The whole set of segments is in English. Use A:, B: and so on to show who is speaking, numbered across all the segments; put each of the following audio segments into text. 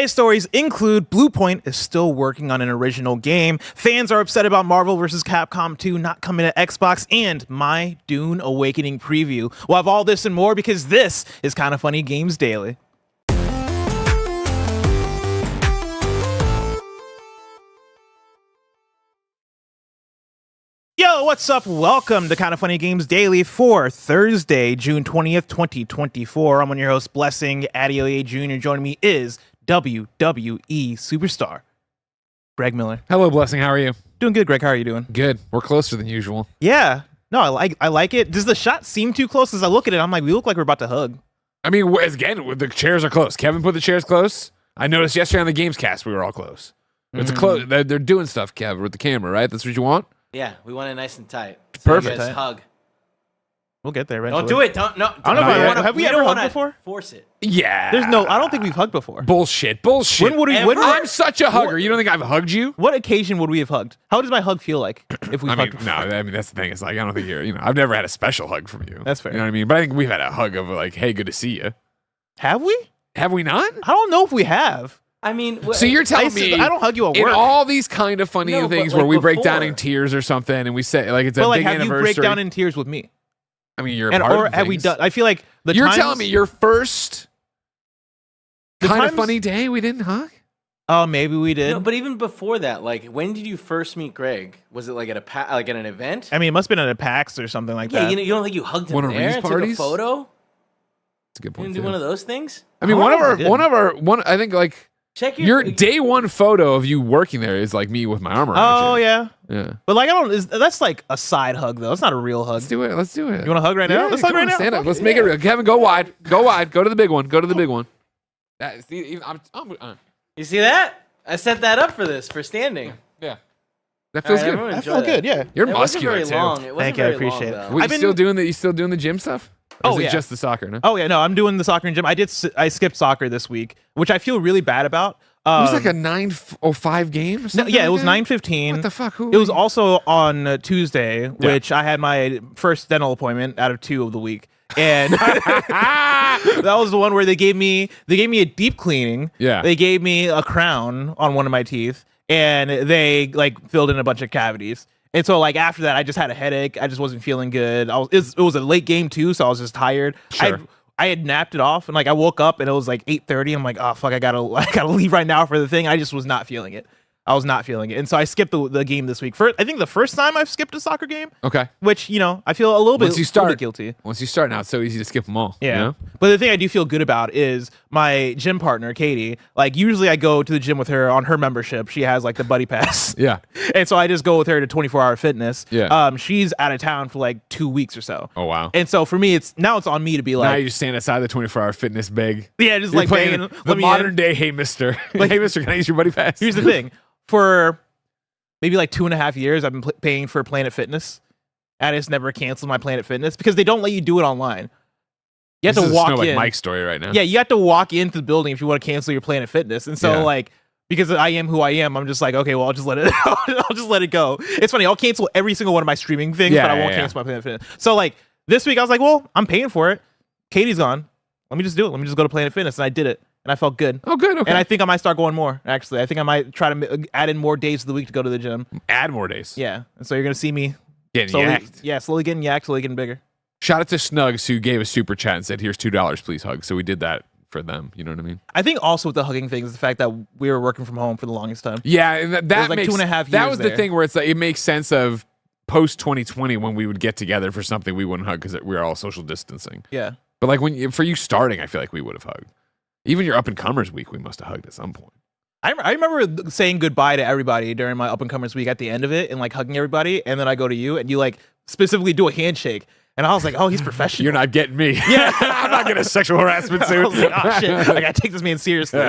A: Today's stories include Bluepoint is still working on an original game, fans are upset about Marvel Vs Capcom 2 not coming to Xbox, and my Dune Awakening preview. We'll have all this and more because this is Kinda Funny Games Daily. Yo, what's up? Welcome to Kinda Funny Games Daily for Thursday, June 20th, 2024. I'm one of your hosts, Blessing Adeoye Jr. Joining me is WWE superstar Greg Miller.
B: Hello, Blessing. How are you?
A: Doing good, Greg. How are you doing?
B: Good. We're closer than usual.
A: Yeah. No, I like it. Does the shot seem too close? As I look at it, I'm like, we look like we're about to hug.
B: I mean, again, the chairs are close. Kevin put the chairs close. I noticed yesterday on the Gamescast we were all close. It's a close. They're doing stuff, Kev, with the camera, right? That's what you want?
C: Yeah, we want it nice and tight.
B: Perfect.
C: So you guys hug.
A: We'll get there eventually.
C: Don't do it. Don't. No.
A: I don't know. Have we ever hugged before?
C: Force it.
B: Yeah.
A: I don't think we've hugged before.
B: Bullshit.
A: When would we?
B: I'm such a hugger. You don't think I've hugged you?
A: What occasion would we have hugged? How does my hug feel like if we hugged before?
B: No, I mean, that's the thing. It's like, I don't think I've never had a special hug from you.
A: That's fair.
B: You know what I mean? But I think we've had a hug of like, hey, good to see you.
A: Have we?
B: Have we not?
A: I don't know if we have.
C: I mean,
B: so you're telling me
A: I don't hug you at
B: in
A: work.
B: all these kind of funny things where we break down
C: before.
B: in tears or something, and we say like it's a big
A: have
B: anniversary.
A: you break down in tears with me?
B: I mean, you're a part
A: or
B: of
A: have we
B: things.
A: done? I feel like
B: You're telling me your first kind of funny day we didn't hug?
A: Oh, maybe we did.
C: No, but even before that, like, when did you first meet Greg? Was it like at at an event?
A: I mean, it must have been at a PAX or something like that.
C: Yeah, you don't think you hugged him
B: One of
C: there
B: these
C: and took a
B: parties?
C: photo?
B: That's a good
C: You
B: point.
C: didn't do one of those things?
B: I mean, I think like
C: Check
B: your day one photo of you working there is like me with my arm around
A: Oh
B: you.
A: yeah,
B: Yeah.
A: but like that's like a side hug though. It's not a real hug.
B: Let's do it. You
A: You want to hug right now? Let's hug
B: come
A: right
B: on,
A: now.
B: Stand up. Let's make it real. Kevin, go wide. Go wide. Go to the big one. Go to the big one.
C: You see that? I set that up for standing.
B: Yeah. That feels
C: All right,
B: good.
C: everyone
A: I
C: enjoy
A: feel
C: that.
A: good. Yeah.
B: You're
C: It wasn't
B: muscular
C: very
B: too.
C: long. It wasn't
A: Thank you, I
C: very long,
A: appreciate it.
C: though.
B: Wait,
A: I've been-
B: you still doing the gym stuff? Or
A: Oh,
B: is it
A: yeah.
B: just the soccer? No.
A: Oh yeah, no, I'm doing the soccer and gym. I skipped soccer this week, which I feel really bad about.
B: It was like a 9:05 game or
A: No,
B: something?
A: yeah, it
B: like
A: was
B: that?
A: 9:15.
B: What the fuck?
A: It was also on Tuesday, which I had my first dental appointment out of 2 of the week, and that was the one where they gave me a deep cleaning.
B: Yeah.
A: They gave me a crown on one of my teeth, and they like filled in a bunch of cavities. And so like after that, I just had a headache. I just wasn't feeling good. It was a late game too, so I was just tired.
B: Sure.
A: I had napped it off, and like I woke up and it was like 8:30. I'm like, oh fuck, I gotta leave right now for the thing. I just was not feeling it. I was not feeling it, and so I skipped the game this week. I think the first time I've skipped a soccer game.
B: Okay.
A: Which I feel a little
B: Once
A: bit guilty.
B: Once you start now, it's so easy to skip them all.
A: Yeah.
B: You know?
A: But the thing I do feel good about is my gym partner, Katie. Like usually I go to the gym with her on her membership. She has like the buddy pass.
B: Yeah.
A: And so I just go with her to 24-hour fitness.
B: Yeah.
A: She's out of town for like 2 weeks or so.
B: Oh wow.
A: And so for me, it's on me to be
B: Now
A: like,
B: you just stand outside the 24-hour fitness bag.
A: yeah, just
B: You're
A: like
B: playing
A: banging,
B: the
A: let me
B: modern
A: in.
B: day. Hey, Mister. Like, hey, Mister, can I use your buddy pass?
A: Here's the thing. For maybe like 2.5 years, I've been paying for Planet Fitness. And I just never canceled my Planet Fitness because they don't let you do it online. You have
B: This
A: to
B: is
A: walk
B: Snow Like
A: in.
B: Mike's story right now.
A: Yeah, you have to walk into the building if you want to cancel your Planet Fitness. And so
B: Yeah.
A: like because I am who I am, I'm just like, okay, well, I'll just let it I'll just let it go. It's funny, I'll cancel every single one of my streaming things,
B: Yeah,
A: but I won't
B: yeah,
A: cancel my Planet Fitness. So like this week I was like, well, I'm paying for it. Katie's gone. Let me just do it. Let me just go to Planet Fitness. And I did it. And I felt good.
B: Oh, good. Okay.
A: And I think I might start going more, actually. I think I might try to add in more days of the week to go to the gym.
B: Add more days.
A: Yeah. And so you're going to see me
B: Getting
A: slowly,
B: yacked.
A: slowly getting yacked, slowly getting bigger.
B: Shout out to Snugs who gave a super chat and said, "Here's $2, please hug." So we did that for them. You know what I mean?
A: I think also with the hugging thing is the fact that we were working from home for the longest time.
B: Yeah, and that
A: was like
B: makes
A: 2.5
B: That
A: years
B: was the
A: there.
B: thing where it's like it makes sense of post 2020 when we would get together for something we wouldn't hug because we were all social distancing.
A: Yeah.
B: But like for you starting, I feel like we would have hugged. Even your up and comers week, we must have hugged at some point.
A: I remember saying goodbye to everybody during my up and comers week at the end of it and like hugging everybody. And then I go to you and you like specifically do a handshake. And I was like, oh, he's professional.
B: You're not getting me.
A: Yeah.
B: I'm not getting a sexual harassment
A: I
B: suit.
A: was like, oh shit. I gotta take this man seriously.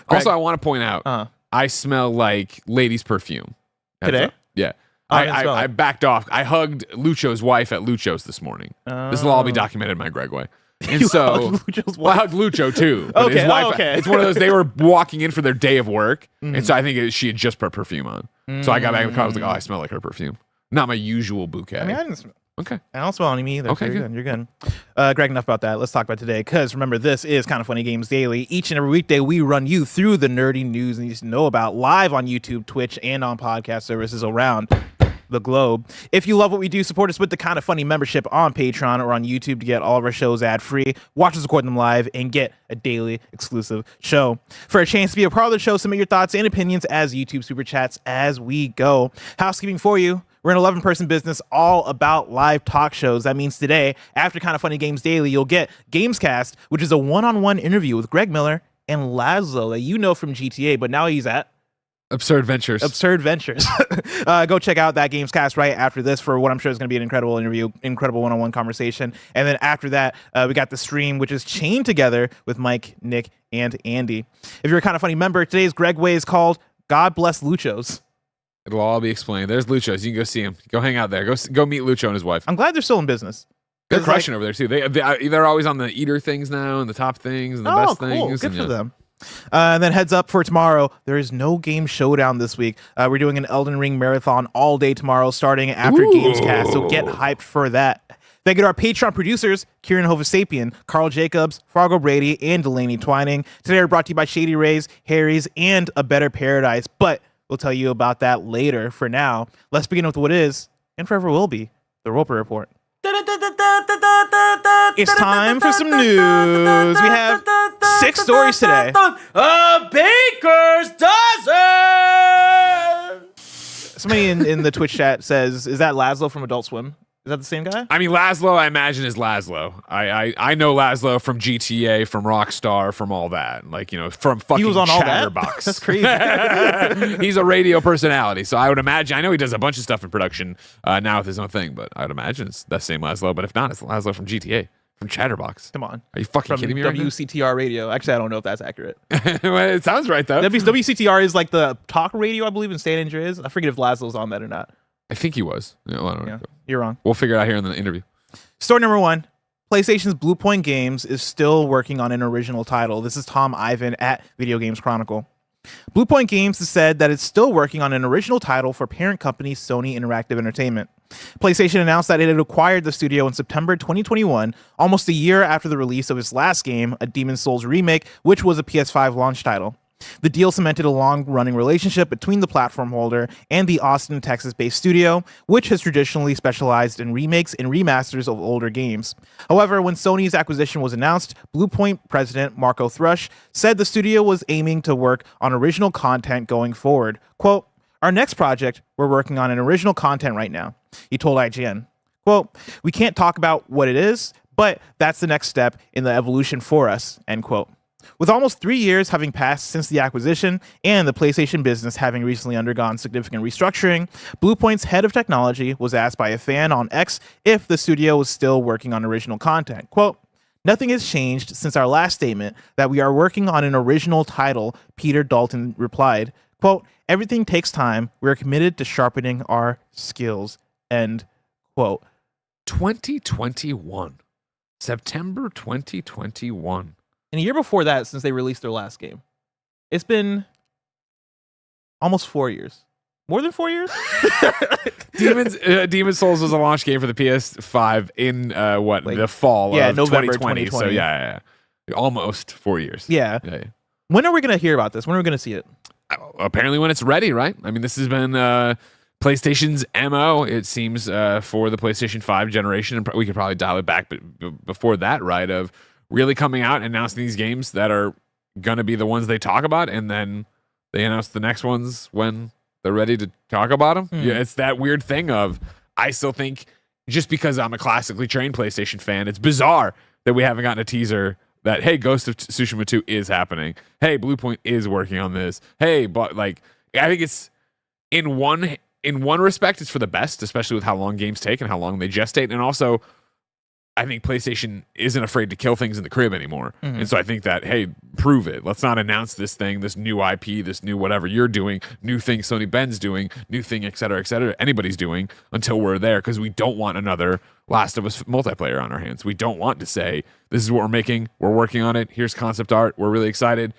B: Also, I want to point out, I smell like ladies' perfume. Heads
A: Today?
B: up. Yeah.
A: I didn't smell
B: I
A: it.
B: backed off. I hugged Lucho's wife at Lucho's this morning. This will all be documented in my Gregway. And
A: You
B: so
A: hugged Lucho's
B: well, I
A: wife?
B: hugged Lucho too. But
A: Okay,
B: his wife,
A: okay.
B: It's one of those, they were walking in for their day of work. And so I think she had just put perfume on. So I got back in the car. I was like, oh, I smell like her perfume. Not my usual bouquet.
A: I mean, I didn't smell.
B: Okay.
A: I don't smell any either.
B: Okay,
A: so
B: good.
A: You're good. Greg, enough about that. Let's talk about today. Because remember, this is Kind of Funny Games Daily. Each and every weekday, we run you through the nerdy news and you know about live on YouTube, Twitch, and on podcast services around the globe. If you love what we do, support us with the Kind of Funny membership on Patreon or on YouTube to get all of our shows ad-free, watch us record them live, and get a daily exclusive show. For a chance to be a part of the show, submit your thoughts and opinions as YouTube super chats as we go. Housekeeping for you. We're an 11-person business all about live talk shows. That means today, after Kind of Funny Games Daily, you'll get Gamescast, which is a one-on-one interview with Greg Miller and Lazlow that you know from GTA, but now he's at
B: Absurd Ventures.
A: Go check out that Gamescast right after this for what I'm sure is going to be an incredible interview, incredible one-on-one conversation. And then after that, we got the stream, which is chained together with Mike, Nick, and Andy. If you're a Kind of Funny member, today's Gregway is called God Bless Luchos.
B: It'll all be explained. There's Lucho's. You can go see him. Go hang out there. Go meet Lucho and his wife.
A: I'm glad they're still in business.
B: They're crushing over there too. They're always on the eater things now and the top things and the best things.
A: Good for them. And then heads up for tomorrow. There is no Game Showdown this week. We're doing an Elden Ring Marathon all day tomorrow starting after Gamescast. So get hyped for that. Thank you to our Patreon producers, Kieran Hovasapian, Carl Jacobs, Fargo Brady, and Delaney Twining. Today we're brought to you by Shady Rays, Harry's, and A Better Paradise. But we'll tell you about that later. For now, let's begin with what is, and forever will be, the Roper Report. It's time for some news. We have 6 stories today.
C: A baker's dozen!
A: Somebody in the Twitch chat says, is that Lazlow from Adult Swim? Is that the same guy?
B: I mean, Lazlow, I imagine, is Lazlow. I know Lazlow from GTA, from Rockstar, from all that. Like, you know, from fucking
A: He was on all that?
B: Chatterbox.
A: That's crazy.
B: He's a radio personality, so I would imagine. I know he does a bunch of stuff in production now with his own thing, but I would imagine it's the same Lazlow. But if not, it's Lazlow from GTA, from Chatterbox.
A: Come on.
B: Are you fucking
A: From
B: kidding me? Right now?
A: WCTR radio. Actually, I don't know if that's accurate.
B: Well, it sounds right though.
A: WCTR is like the talk radio, I believe, in San Andreas. I forget if Lazlow's on that or not.
B: I think he was. I don't know.
A: Yeah, you're wrong.
B: We'll figure it out here in the interview.
A: Story number 1. PlayStation's Bluepoint Games is still working on an original title. This is Tom Ivan at Video Games Chronicle. Bluepoint Games has said that it's still working on an original title for parent company Sony Interactive Entertainment. PlayStation announced that it had acquired the studio in September 2021, almost a year after the release of its last game, a Demon's Souls remake, which was a PS5 launch title. The deal cemented a long-running relationship between the platform holder and the Austin, Texas-based studio, which has traditionally specialized in remakes and remasters of older games. However, when Sony's acquisition was announced, Bluepoint president Marco Thrush said the studio was aiming to work on original content going forward. Quote, "Our next project, we're working on an original content right now," he told IGN. Quote, "We can't talk about what it is, but that's the next step in the evolution for us," end quote. With almost 3 years having passed since the acquisition and the PlayStation business having recently undergone significant restructuring, Bluepoint's head of technology was asked by a fan on X if the studio was still working on original content. Quote, "Nothing has changed since our last statement that we are working on an original title," Peter Dalton replied. Quote, "Everything takes time. We are committed to sharpening our skills," end quote.
B: 2021. September 2021.
A: And a year before that, since they released their last game, it's been almost 4 years. More than 4 years?
B: Demon's Souls was a launch game for the PS5 in the fall of
A: November
B: 2020. So yeah. Almost 4 years.
A: Yeah. When are we going to hear about this? When are we going to see it?
B: Apparently when it's ready, right? I mean, this has been PlayStation's MO, it seems, for the PlayStation 5 generation. And we could probably dial it back before that, right? Of really coming out and announcing these games that are going to be the ones they talk about, and then they announce the next ones when they're ready to talk about them. Yeah, it's that weird thing of, I still think, just because I'm a classically trained PlayStation fan, it's bizarre that we haven't gotten a teaser that, hey, Ghost of Tsushima 2 is happening. Hey, Bluepoint is working on this. Hey, but like, I think it's in one respect, it's for the best, especially with how long games take and how long they gestate, and also I think PlayStation isn't afraid to kill things in the crib anymore. And so I think that, hey, prove it. Let's not announce this thing, this new IP, this new whatever you're doing, new thing Sony Ben's doing, new thing, et cetera, anybody's doing, until we're there, because we don't want another Last of Us multiplayer on our hands. We don't want to say, this is what we're making, we're working on it, here's concept art, we're really excited.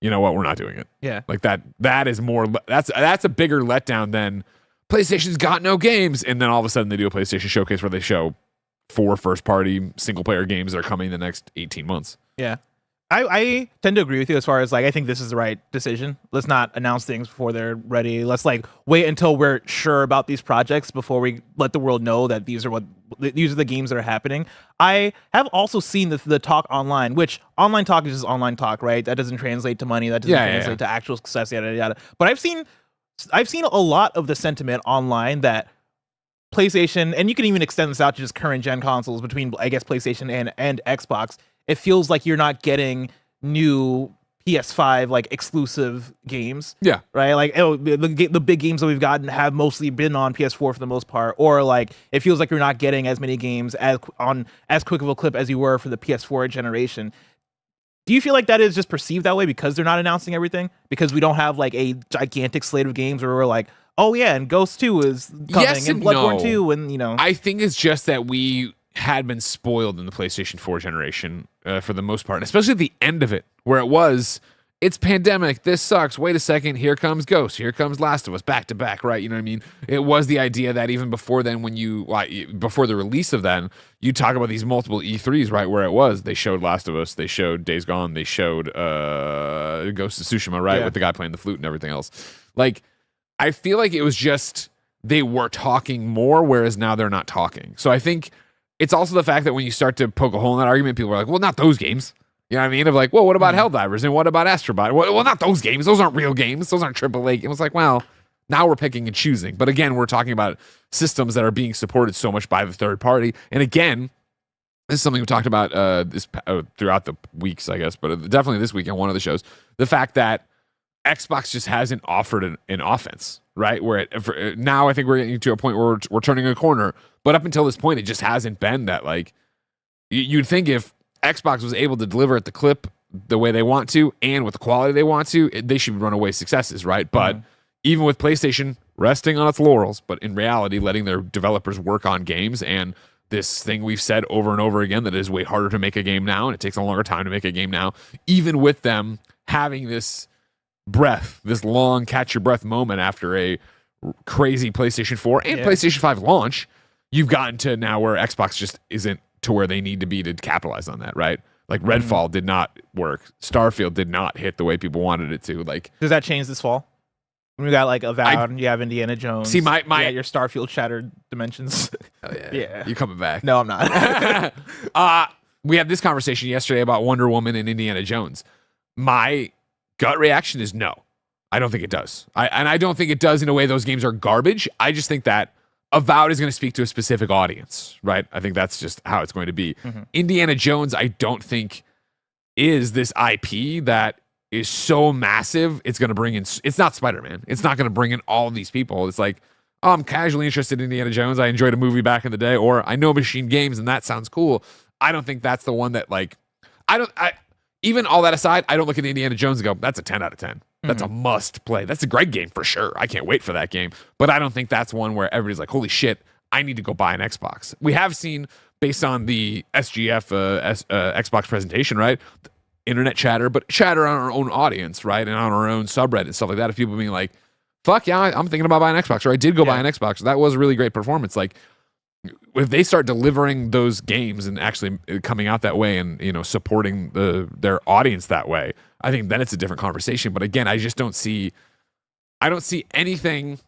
B: You know what, we're not doing it.
A: Yeah.
B: Like that is more, that's a bigger letdown than PlayStation's got no games. And then all of a sudden they do a PlayStation showcase where they show 4 first-party single-player games that are coming in the next 18 months.
A: Yeah. I tend to agree with you as far as like I think this is the right decision. Let's not announce things before they're ready. Let's like wait until we're sure about these projects before we let the world know that these are the games that are happening. I have also seen the talk online, which online talk is just online talk, right? That doesn't translate to money. That doesn't translate to actual success, yada yada. But I've seen a lot of the sentiment online that PlayStation, and you can even extend this out to just current gen consoles between I guess PlayStation and Xbox. It feels like you're not getting new PS5 like exclusive games. Yeah. Right? Like the big games that we've gotten have mostly been on PS4 for the most part, or like it feels like you're not getting as many games as quick of a clip as you were for the PS4 generation. Do you feel like that is just perceived that way because they're not announcing everything? Because we don't have like a gigantic slate of games where we're like, oh yeah, and Ghost 2 is coming,
B: yes
A: and Bloodborne 2, and
B: I think it's just that we had been spoiled in the PlayStation 4 generation for the most part, especially at the end of it, where it's pandemic, this sucks, wait a second, here comes Ghost, here comes Last of Us, back to back, right? You know what I mean? It was the idea that even before then, before the release of then, you talk about these multiple E3s, right, where they showed Last of Us, they showed Days Gone, they showed Ghost of Tsushima, right, with the guy playing the flute and everything else. Like, I feel like it was just, they were talking more, whereas now they're not talking. So I think it's also the fact that when you start to poke a hole in that argument, people are like, well, not those games. You know what I mean? Of like, well, what about Helldivers? And what about Astrobot? Well, not those games. Those aren't real games. Those aren't AAA games. It was like, well, now we're picking and choosing. But again, we're talking about systems that are being supported so much by the third party. And again, this is something we talked about throughout the weeks, I guess, but definitely this week on one of the shows. The fact that Xbox just hasn't offered an offense, right? Where now I think we're getting to a point where we're turning a corner. But up until this point, it just hasn't been that. Like, you'd think if Xbox was able to deliver at the clip the way they want to and with the quality they want to, they should be runaway successes, right? But even with PlayStation resting on its laurels, but in reality letting their developers work on games, and this thing we've said over and over again that it is way harder to make a game now and it takes a longer time to make a game now, even with them having this long catch your breath moment after a crazy PlayStation 4 and PlayStation 5 launch, you've gotten to now where Xbox just isn't to where they need to be to capitalize on that, right? Like Redfall did not work. Starfield did not hit the way people wanted it to. Like, does that change this fall? When we got like Avowed, you have Indiana Jones. See, your Starfield Shattered Dimensions. Oh yeah. You coming back? No, I'm not. We had this conversation yesterday about Wonder Woman and Indiana Jones. My gut reaction is no. I don't think it does. I don't think it does in a way those games are garbage. I just think that Avowed is going to speak to a specific audience, right? I think that's just how it's going to be. Indiana Jones, I don't think is this IP that is so massive. It's going to bring in, it's not Spider-Man. It's not going to bring in all of these people. It's like, oh, I'm casually interested in Indiana Jones. I enjoyed a movie back in the day, or I know Machine Games and that sounds cool. I don't think that's the one that like, even all that aside, I don't look at Indiana Jones and go, that's a 10 out of 10. That's a must play. That's a Greg game for sure. I can't wait for that game. But I don't think that's one where everybody's like, holy shit, I need to go buy an Xbox. We have seen, based on the SGF Xbox presentation, right? Internet chatter, but chatter on our own audience, right? And on our own subreddit and stuff like that. Of people being like, fuck yeah, I'm thinking about buying an Xbox, or I did go buy an Xbox. That was a really great performance. Like, if they start delivering those games and actually coming out that way and, you know, supporting their audience that way, I think then it's a different conversation. But again, I don't see anything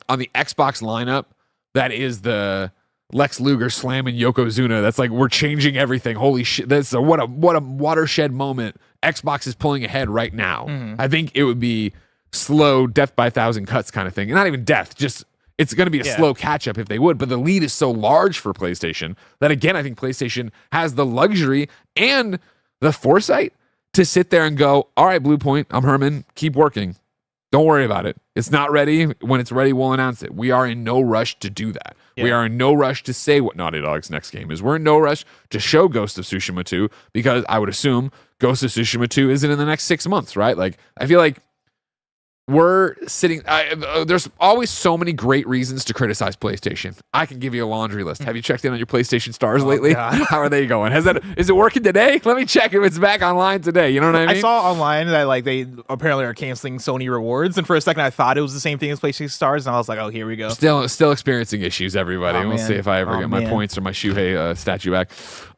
B: on the Xbox lineup that is the Lex Luger slamming Yokozuna. That's like, we're changing everything. Holy shit. What a watershed moment. Xbox is pulling ahead right now. I think it would be slow death by a thousand cuts kind of thing. And not even death, just it's going to be a slow catch up if they would. But the lead is so large for PlayStation that, again, I think PlayStation has the luxury and the foresight to sit there and go, all right, Bluepoint, I'm Herman, keep working. Don't worry about it. It's not ready. When it's ready, we'll announce it. We are in no rush to do that. We are in no rush to say what Naughty Dog's next game is. We're in no rush to show Ghost of Tsushima 2 because I would assume Ghost of Tsushima 2 isn't in the next 6 months, right? Like, I feel like we're sitting. There's always so many great reasons to criticize PlayStation. I can give you a laundry list. Have you checked in on your PlayStation stars lately?
A: God.
B: How are they going? Is it working today? Let me check if it's back online today. You know what I mean?
A: I saw online that like they apparently are canceling Sony rewards, and for a second I thought it was the same thing as PlayStation Stars, and I was like, oh, here we go.
B: Still experiencing issues, everybody.
A: Oh,
B: We'll
A: man.
B: see if I ever get my points or my Shuhei statue back.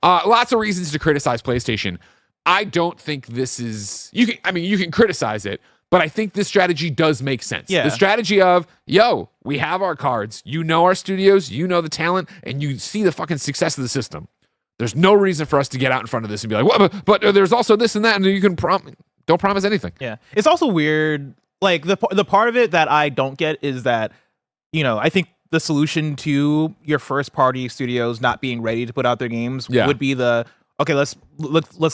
B: Lots of reasons to criticize PlayStation. I don't think this is. You can criticize it, but I think this strategy does make sense.
A: Yeah.
B: The strategy of, yo, we have our cards. You know our studios. You know the talent, and you see the fucking success of the system. There's no reason for us to get out in front of this and be like, well, but there's also this and that, and you can don't promise anything.
A: Yeah, it's also weird. Like the part of it that I don't get is that, I think the solution to your first party studios not being ready to put out their games would be let's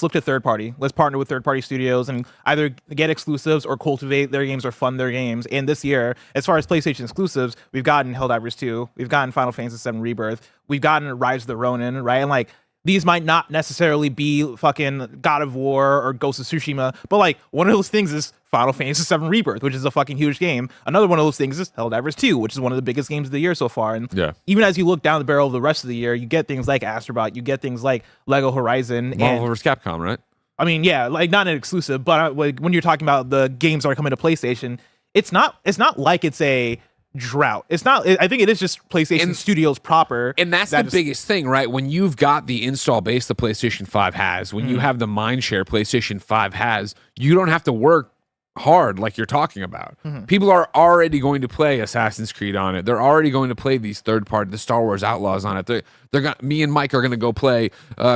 A: look to third party. Let's partner with third party studios and either get exclusives or cultivate their games or fund their games. And this year, as far as PlayStation exclusives, we've gotten Helldivers 2, we've gotten Final Fantasy VII Rebirth, we've gotten Rise of the Ronin, right? And like, these might not necessarily be fucking God of War or Ghost of Tsushima, but like one of those things is Final Fantasy VII Rebirth, which is a fucking huge game. Another one of those things is Helldivers 2, which is one of the biggest games of the year so far. And even as you look down the barrel of the rest of the year, you get things like Astrobot, you get things like Lego Horizon,
B: Marvel vs. Capcom, right?
A: I mean, yeah, like not an exclusive, but like when you're talking about the games that are coming to PlayStation, it's not like it's a drought. It's not. I think it is just PlayStation Studios proper,
B: and that's the biggest thing, right? When you've got the install base the PlayStation 5 has, when you have the mind share PlayStation 5 has, you don't have to work hard like you're talking about. People are already going to play Assassin's Creed on it. They're already going to play these the Star Wars Outlaws on it. Me and Mike are going to go play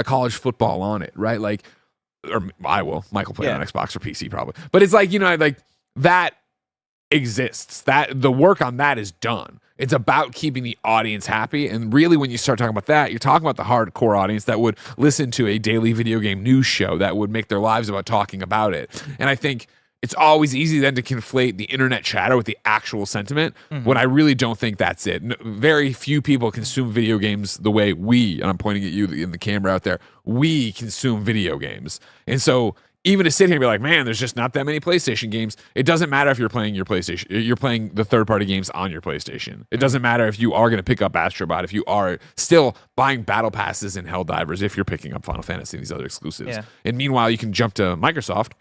B: college football on it, right? Like, or I will. Mike will play on Xbox or PC probably, but it's like like that exists. That the work on that is done. It's about keeping the audience happy, and really when you start talking about that, you're talking about the hardcore audience that would listen to a daily video game news show that would make their lives about talking about it. And I think it's always easy then to conflate the internet chatter with the actual sentiment when I really don't think that's it. Very few people consume video games the way we, and I'm pointing at you in the camera out there, we consume video games. And so even to sit here and be like, man, there's just not that many PlayStation games. It doesn't matter if you're playing your PlayStation, you're playing the third-party games on your PlayStation. It doesn't matter if you are going to pick up Astrobot, if you are still buying Battle Passes and Helldivers, if you're picking up Final Fantasy and these other exclusives. Yeah. And meanwhile, you can jump to Microsoft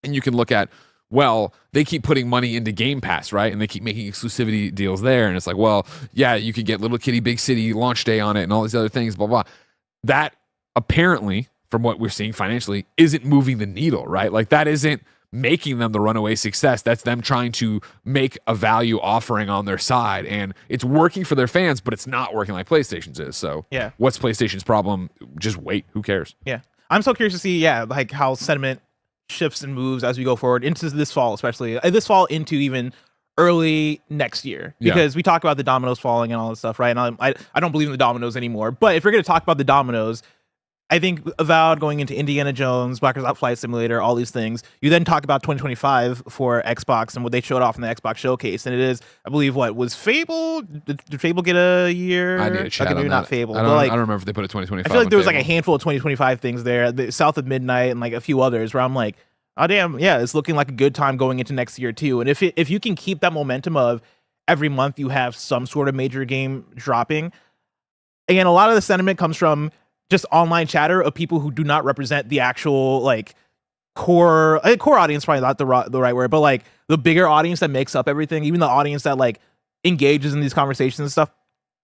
B: and you can look at, well, they keep putting money into Game Pass, right? And they keep making exclusivity deals there. And it's like, well, yeah, you could get Little Kitty Big City launch day on it and all these other things, blah, blah. That apparently, from what we're seeing financially, isn't moving the needle, right? Like that isn't making them the runaway success. That's them trying to make a value offering on their side. And it's working for their fans, but it's not working like PlayStation's is. So what's PlayStation's problem? Just wait. Who cares?
A: Yeah. I'm so curious to see, like how sentiment shifts and moves as we go forward into this fall, especially this fall into even early next year, because we talk about the dominoes falling and all this stuff, right? And I don't believe in the dominoes anymore. But if we're going to talk about the dominoes, I think Avowed going into Indiana Jones, Microsoft Flight Simulator, all these things. You then talk about 2025 for Xbox and what they showed off in the Xbox showcase, and it is, I believe, what was Fable? Did Fable get a year?
B: I need to chat on
A: maybe
B: that.
A: not Fable.
B: I don't remember if they put a 2025.
A: I feel like there was
B: Fable.
A: like a handful of 2025 things there, the South of Midnight and like a few others, where I'm like, oh damn, yeah, it's looking like a good time going into next year too. And if you can keep that momentum of every month you have some sort of major game dropping, again, a lot of the sentiment comes from just online chatter of people who do not represent the actual like core audience, probably not the right word, but like the bigger audience that makes up everything, even the audience that like engages in these conversations and stuff.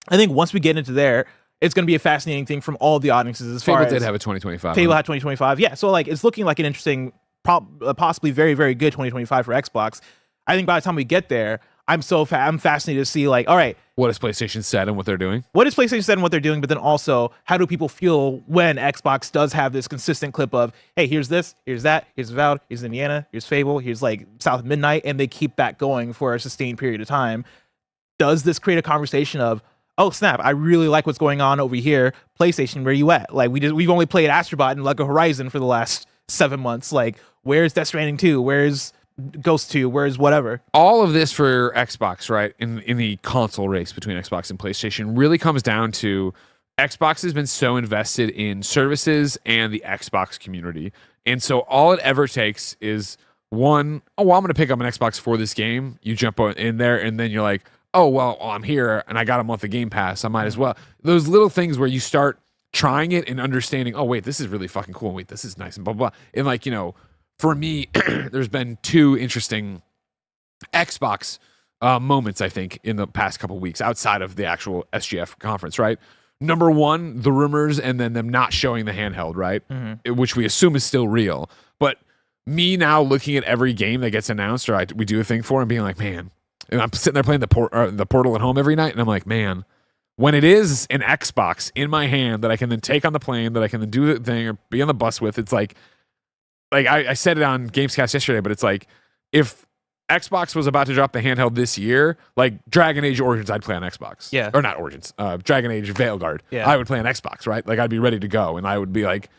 A: I think once we get into there, it's going to be a fascinating thing from all the audiences. As far as
B: did have a 2025.
A: Fable had 2025, yeah. So like it's looking like an interesting, possibly very very good 2025 for Xbox. I think by the time we get there, I'm fascinated to see like, all right,
B: what is PlayStation said and what they're doing?
A: What is PlayStation said and what they're doing, but then also how do people feel when Xbox does have this consistent clip of, hey, here's this, here's that, here's Avowed, here's Indiana, here's Fable, here's like South of Midnight, and they keep that going for a sustained period of time. Does this create a conversation of, oh snap, I really like what's going on over here, PlayStation, where you at? Like we've only played Astrobot and Lego Horizon for the last 7 months. Like where's Death Stranding 2? Where's Ghost 2, where's whatever.
B: All of this for Xbox, right, in the console race between Xbox and PlayStation really comes down to Xbox has been so invested in services and the Xbox community. And so all it ever takes is one, oh, well, I'm going to pick up an Xbox for this game. You jump in there, and then you're like, oh, well, I'm here, and I got a month of Game Pass. I might as well. Those little things where you start trying it and understanding, oh, wait, this is really fucking cool. Wait, this is nice, and blah, blah, blah. And, like, you know, for me, there's been 2 interesting Xbox moments, I think, in the past couple of weeks outside of the actual SGF conference, right? Number one, the rumors and then them not showing the handheld, right? Which we assume is still real. But me now looking at every game that gets announced or we do a thing for and being like, man, and I'm sitting there playing the Portal at home every night and I'm like, man, when it is an Xbox in my hand that I can then take on the plane, that I can then do the thing or be on the bus with, it's like I said it on Gamescast yesterday, but it's like if Xbox was about to drop the handheld this year, like Dragon Age Origins, I'd play on Xbox.
A: Yeah.
B: Or not Origins, Dragon Age Veilguard.
A: Yeah.
B: I would play on Xbox, right? Like I'd be ready to go and I would be like,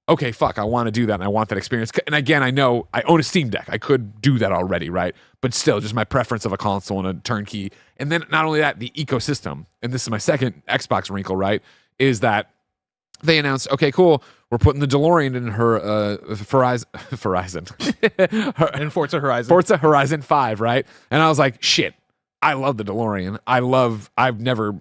B: okay, fuck, I want to do that and I want that experience. And again, I know I own a Steam Deck. I could do that already, right? But still, just my preference of a console and a turnkey. And then not only that, the ecosystem, and this is my second Xbox wrinkle, right, is that they announced, okay, cool, we're putting the DeLorean in her
A: And Forza Horizon.
B: Forza Horizon 5, right? And I was like, shit, I love the DeLorean. I've never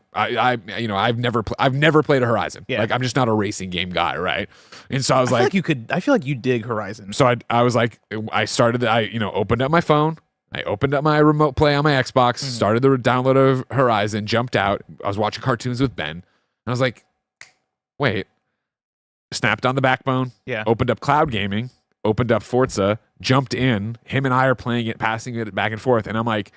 B: played a Horizon.
A: Yeah.
B: Like I'm just not a racing game guy, right? And so I was
A: I feel like you dig Horizon.
B: so I was like, opened up my phone. I opened up my remote play on my Xbox, started the download of Horizon, jumped out. I was watching cartoons with Ben. And I was like, wait. Snapped on the backbone.
A: Yeah.
B: Opened up cloud gaming. Opened up Forza. Jumped in. Him and I are playing it, passing it back and forth. And I'm like,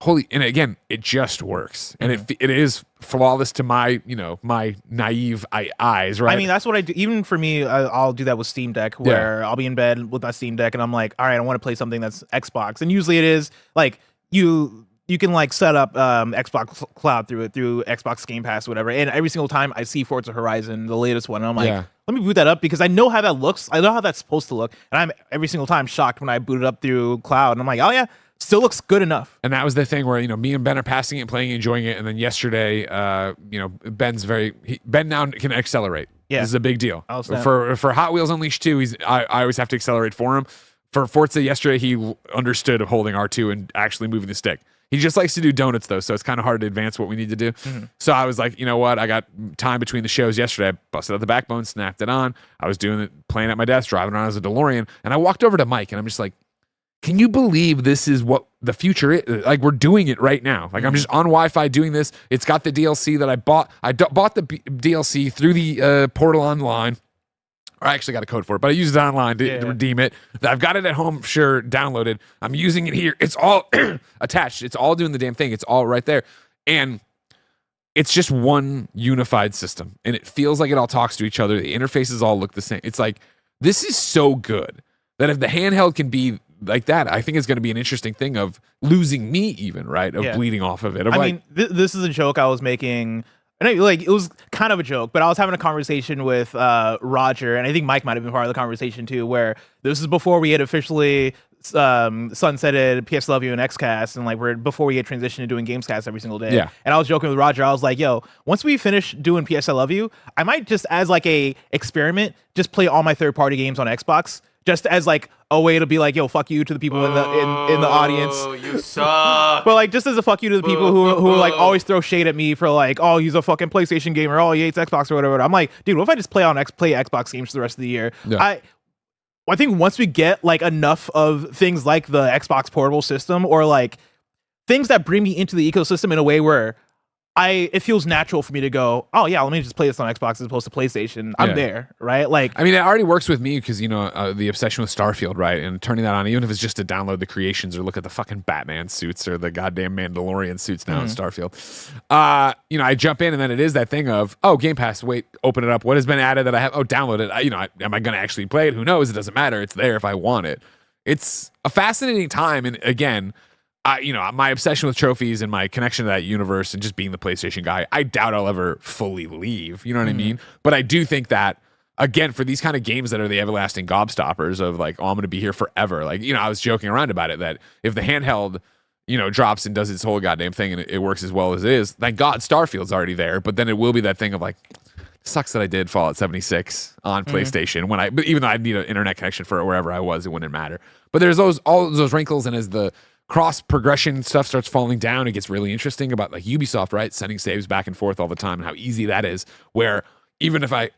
B: holy, and again, it just works. And it is flawless to my, my naive eyes, right?
A: I mean, that's what I do. Even for me, I'll do that with Steam Deck, where I'll be in bed with my Steam Deck, and I'm like, all right, I want to play something that's Xbox. And usually it is like you can like set up Xbox Cloud through Xbox Game Pass or whatever. And every single time I see Forza Horizon, the latest one, and I'm like, let me boot that up because I know how that looks. I know how that's supposed to look. And I'm every single time shocked when I boot it up through Cloud. And I'm like, oh yeah, still looks good enough.
B: And that was the thing where, me and Ben are passing it, playing, enjoying it. And then yesterday, Ben now can accelerate.
A: Yeah.
B: This is a big deal.
A: Understand.
B: For Hot Wheels Unleashed 2, I always have to accelerate for him. For Forza yesterday, he understood of holding R2 and actually moving the stick. He just likes to do donuts, though, so it's kind of hard to advance what we need to do. So I was like, you know what? I got time between the shows yesterday. I busted out the backbone, snapped it on. I was doing it, playing at my desk, driving around as a DeLorean, and I walked over to Mike, and I'm just like, can you believe this is what the future is? Like, we're doing it right now. Like, I'm just on Wi-Fi doing this. It's got the DLC that I bought. I bought the DLC through the Portal Online. I actually got a code for it, but I used it online to redeem it. I've got it at home, sure, downloaded. I'm using it here. It's all attached. It's all doing the damn thing. It's all right there. And it's just one unified system. And it feels like it all talks to each other. The interfaces all look the same. It's like, this is so good that if the handheld can be like that, I think it's going to be an interesting thing of losing me even, right? Of bleeding off of it.
A: I mean, this is a joke I was making. And it was kind of a joke, but I was having a conversation with Roger, and I think Mike might have been part of the conversation too, where this is before we had officially sunsetted PS Love You and XCast, and like before we had transitioned to doing Gamescast every single day.
B: Yeah.
A: And I was joking with Roger. I was like, yo, once we finish doing PS I Love You, I might just as like a experiment, just play all my third-party games on Xbox. Just as like a way to be like, yo, fuck you to the people in the audience.
C: Oh, you suck.
A: But like just as a fuck you to the people who like always throw shade at me for like, oh, he's a fucking PlayStation gamer, oh, he hates Xbox or whatever. I'm like, dude, what if I just play Xbox games for the rest of the year? Yeah. I think once we get like enough of things like the Xbox portable system or like things that bring me into the ecosystem in a way where it feels natural for me to go, oh yeah, let me just play this on Xbox as opposed to PlayStation. I'm there, right? Like,
B: I mean, it already works with me because the obsession with Starfield, right? And turning that on, even if it's just to download the creations or look at the fucking Batman suits or the goddamn Mandalorian suits now in Starfield. I jump in and then it is that thing of, oh, Game Pass. Wait, open it up. What has been added that I have? Oh, download it. Am I going to actually play it? Who knows? It doesn't matter. It's there if I want it. It's a fascinating time, and again, my obsession with trophies and my connection to that universe and just being the PlayStation guy, I doubt I'll ever fully leave. You know what I mean? But I do think that, again, for these kind of games that are the everlasting gobstoppers of like, oh, I'm going to be here forever. Like, I was joking around about it that if the handheld, drops and does its whole goddamn thing and it works as well as it is, thank God Starfield's already there. But then it will be that thing of like, sucks that I did Fallout 76 on PlayStation but even though I'd need an internet connection for wherever I was, it wouldn't matter. But there's all those wrinkles, and as the cross progression stuff starts falling down, it gets really interesting about like Ubisoft, right? Sending saves back and forth all the time and how easy that is. Where even if I,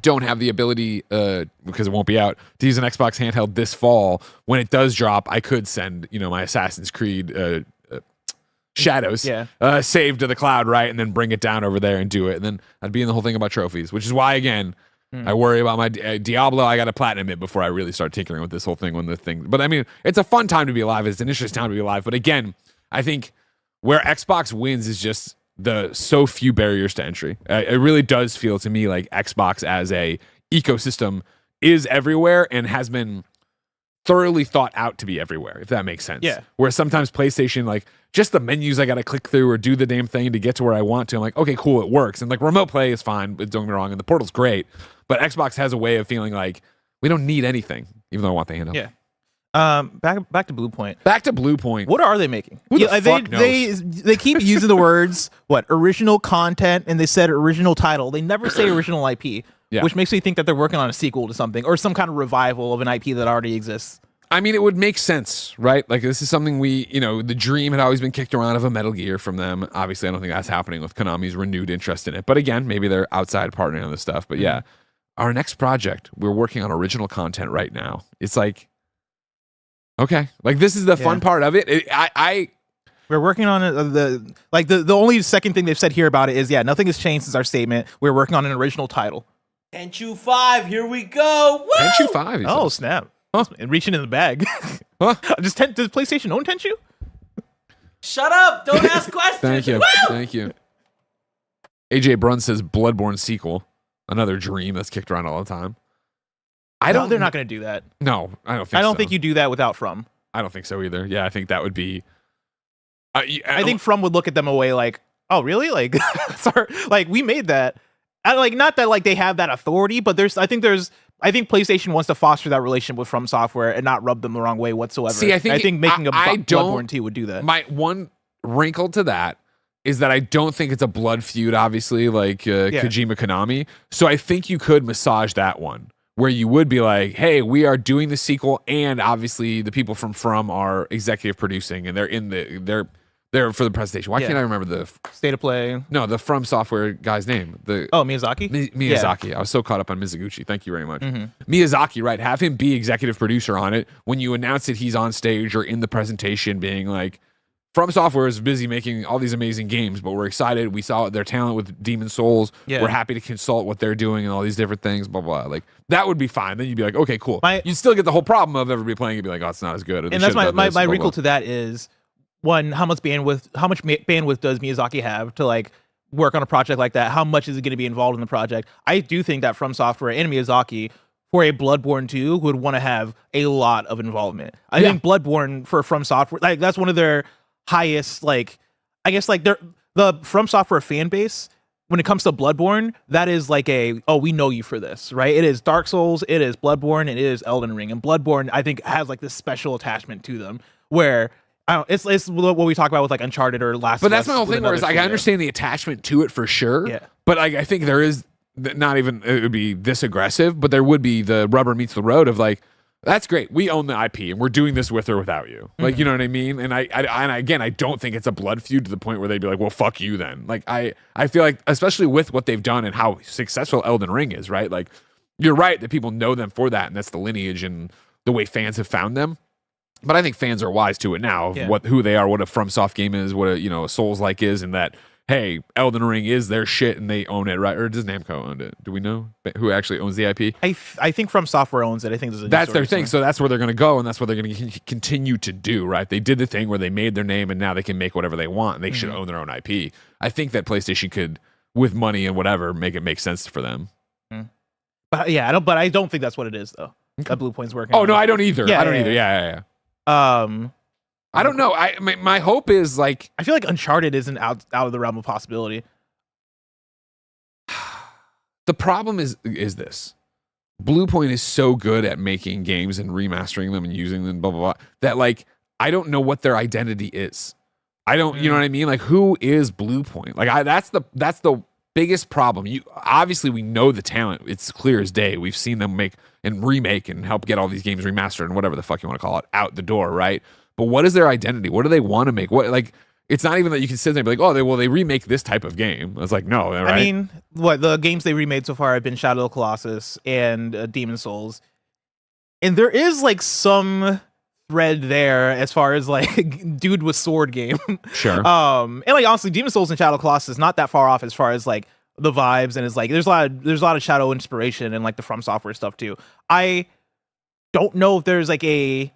B: don't have the ability, because it won't be out, to use an Xbox handheld this fall, when it does drop, I could send, my Assassin's Creed Shadows save to the cloud, right? And then bring it down over there and do it. And then I'd be in the whole thing about trophies, which is why, again, I worry about my Diablo. I got to platinum it before I really start tinkering with this whole thing. But I mean, it's a fun time to be alive. It's an interesting time to be alive. But again, I think where Xbox wins is just the so few barriers to entry. It really does feel to me like Xbox as a ecosystem is everywhere and has been thoroughly thought out to be everywhere, if that makes sense.
A: Yeah.
B: Where sometimes PlayStation, like, just the menus I got to click through or do the damn thing to get to where I want to. I'm like, okay, cool, it works. And like remote play is fine, but don't get me wrong, and the Portal's great. But Xbox has a way of feeling like we don't need anything, even though I want the handheld.
A: Yeah. Back to Bluepoint.
B: Back to Bluepoint.
A: What are they making?
B: Who the fuck knows?
A: They keep using the words original content, and they said original title. They never say original IP, which makes me think that they're working on a sequel to something or some kind of revival of an IP that already exists.
B: I mean, it would make sense, right? Like, this is something the dream had always been kicked around of a Metal Gear from them. Obviously, I don't think that's happening with Konami's renewed interest in it. But again, maybe they're outside partnering on this stuff. But yeah, our next project, we're working on original content right now. It's like, okay, like this is the fun part of it.
A: We're working on it. The only second thing they've said here about it is, nothing has changed since our statement. We're working on an original title.
C: Tenchu 5, here we go. Woo!
B: Tenchu 5.
A: Oh, snap. Huh? And reaching in the bag.
B: Huh?
A: Does PlayStation own Tenchu?
C: Shut up! Don't ask questions.
B: Thank you.
C: Woo!
B: Thank you. AJ Brun says Bloodborne sequel. Another dream that's kicked around all the time.
A: They're not going to do that.
B: No, I don't think so.
A: I don't think you do that without From.
B: I don't think so either. Yeah, I think that would be...
A: I think From would look at them away like, oh, really? Like, sorry, like we made that. Not that like they have that authority, but I think PlayStation wants to foster that relationship with From Software and not rub them the wrong way whatsoever.
B: See, I think
A: making a Bloodborne 2 would do that.
B: My one wrinkle to that is that I don't think it's a blood feud, obviously, like Kojima Konami. So I think you could massage that one, where you would be like, hey, we are doing the sequel, and obviously the people from are executive producing, and they're for the presentation. Why can't I remember the
A: State of Play?
B: No, the From Software guy's name.
A: Miyazaki?
B: Miyazaki. Yeah. I was so caught up on Mizuguchi. Thank you very much. Miyazaki, right? Have him be executive producer on it. When you announce it, he's on stage or in the presentation being like, From Software is busy making all these amazing games, but we're excited. We saw their talent with Demon Souls. Yeah. We're happy to consult what they're doing and all these different things, blah, blah. Like, that would be fine. Then you'd be like, okay, cool. You'd still get the whole problem of everybody playing and be like, oh, it's not as good.
A: And that's my wrinkle to that is, one, how much bandwidth does Miyazaki have to like work on a project like that? How much is it going to be involved in the project? I do think that From Software and Miyazaki for a Bloodborne 2 would want to have a lot of involvement. I think Bloodborne for From Software, like that's one of their highest, like, I guess like the From Software fan base when it comes to Bloodborne, that is like we know you for this, right? It is Dark Souls, it is Bloodborne, and it is Elden Ring. And Bloodborne, I think, has like this special attachment to them where it's what we talk about with like Uncharted or Last of Us.
B: But that's my whole thing where it's like, I understand the attachment to it for sure. Yeah. But like, I think there is not even, it would be this aggressive, but there would be the rubber meets the road of like, that's great. We own the IP and we're doing this with or without you. Like, you know what I mean? And I don't think it's a blood feud to the point where they'd be like, well, fuck you then. Like, I feel like, especially with what they've done and how successful Elden Ring is, right? Like, you're right that people know them for that, and that's the lineage and the way fans have found them. But I think fans are wise to it now of who they are, what a FromSoft game is, what a Souls-like is, and that, hey, Elden Ring is their shit and they own it, right? Or does Namco own it? Do we know who actually owns the IP?
A: I think From Software owns it. I think
B: that's their thing. So that's where they're going to go, and that's what they're going to continue to do, right? They did the thing where they made their name, and now they can make whatever they want, and they should own their own IP. I think that PlayStation could, with money and whatever, make it make sense for them.
A: But I don't think that's what it is, though. That Bluepoint's working.
B: Oh no, I don't either. I don't either. Yeah. I don't know. My hope is like,
A: I feel like Uncharted isn't out of the realm of possibility.
B: The problem is this. Bluepoint is so good at making games and remastering them and using them, blah, blah, blah, that like, I don't know what their identity is. I don't, you know what I mean? Like, who is Bluepoint? Like, that's the biggest problem. Obviously we know the talent. It's clear as day. We've seen them make and remake and help get all these games remastered and whatever the fuck you want to call it out the door, right? But what is their identity? What do they want to make? What, like, it's not even that you can sit there and be like, oh, they remake this type of game. It's like, no, right?
A: I mean, what the games they remade so far have been Shadow of the Colossus and Demon Souls, and there is like some thread there as far as like dude with sword game.
B: Sure.
A: And like honestly, Demon Souls and Shadow of the Colossus is not that far off as far as like the vibes, and it's like there's a lot of Shadow inspiration and like the From Software stuff too. I don't know if there's like a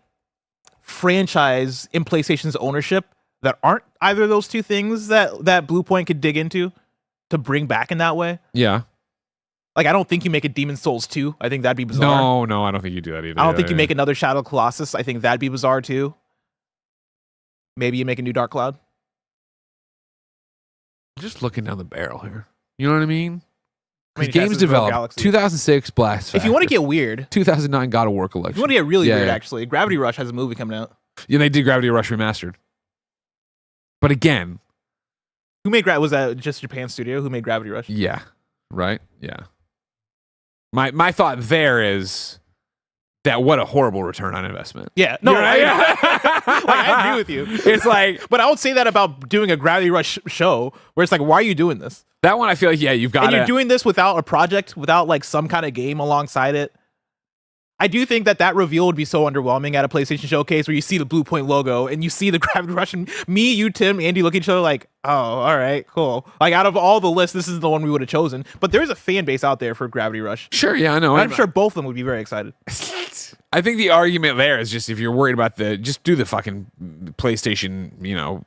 A: franchise in PlayStation's ownership that aren't either of those two things that Bluepoint could dig into to bring back in that way.
B: Yeah.
A: Like, I don't think you make a Demon Souls 2. I think that'd be bizarre.
B: No, I don't think you do that either.
A: I don't think you make another Shadow of the Colossus. I think that'd be bizarre too. Maybe you make a new Dark Cloud.
B: Just looking down the barrel here. You know what I mean?
A: I mean,
B: Games developed 2006 Blast Factor.
A: If you want to get weird,
B: 2009 God of War collection.
A: if you want to get really weird,
B: yeah.
A: actually, Gravity Rush has a movie coming out.
B: Yeah, they did Gravity Rush remastered. But again,
A: Who made was that just Japan Studio? Who made Gravity Rush?
B: yeah, right? Yeah. My thought there is that what a horrible return on investment.
A: Yeah, no,
B: You're right.
A: like, I agree with you.
B: It's like,
A: But I would say that about doing a Gravity Rush show, where it's like, why are you doing this?
B: that one I feel like, yeah, you've got
A: And
B: to.
A: you're doing this without a project, without like some kind of game alongside it. I do think that reveal would be so underwhelming at a PlayStation showcase where you see the Bluepoint logo and you see the Gravity Rush, and me, you, Tim, Andy look at each other like, oh, all right, cool. Like, out of all the lists, this is the one we would have chosen. But there is a fan base out there for Gravity Rush.
B: Sure, yeah, I know.
A: I'm sure both of them would be very excited.
B: I think the argument there is just if you're worried about just do the fucking PlayStation,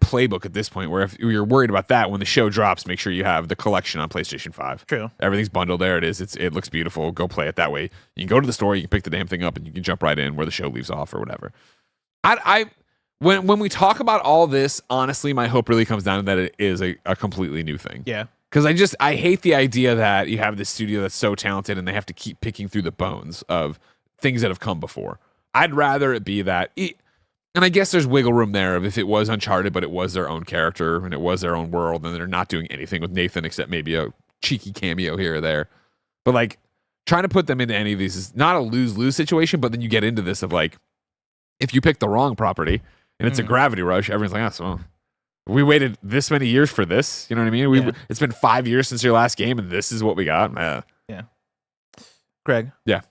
B: playbook at this point, where if you're worried about that, when the show drops, make sure you have the collection on PlayStation 5.
A: True.
B: Everything's bundled. There it is. It looks beautiful. Go play it that way. You can go to the store, you can pick the damn thing up, and you can jump right in where the show leaves off or whatever. When we talk about all this, honestly, my hope really comes down to that it is a completely new thing.
A: Yeah.
B: Because I hate the idea that you have this studio that's so talented and they have to keep picking through the bones of things that have come before. I'd rather it be that. And I guess there's wiggle room there of if it was Uncharted, but it was their own character and it was their own world, and they're not doing anything with Nathan except maybe a cheeky cameo here or there. But like trying to put them into any of these is not a lose-lose situation, but then you get into this of like, if you pick the wrong property and it's a Gravity Rush, everyone's like, oh, so we waited this many years for this. You know what I mean? It's been 5 years since your last game and this is what we got.
A: Yeah. Greg.
B: Yeah.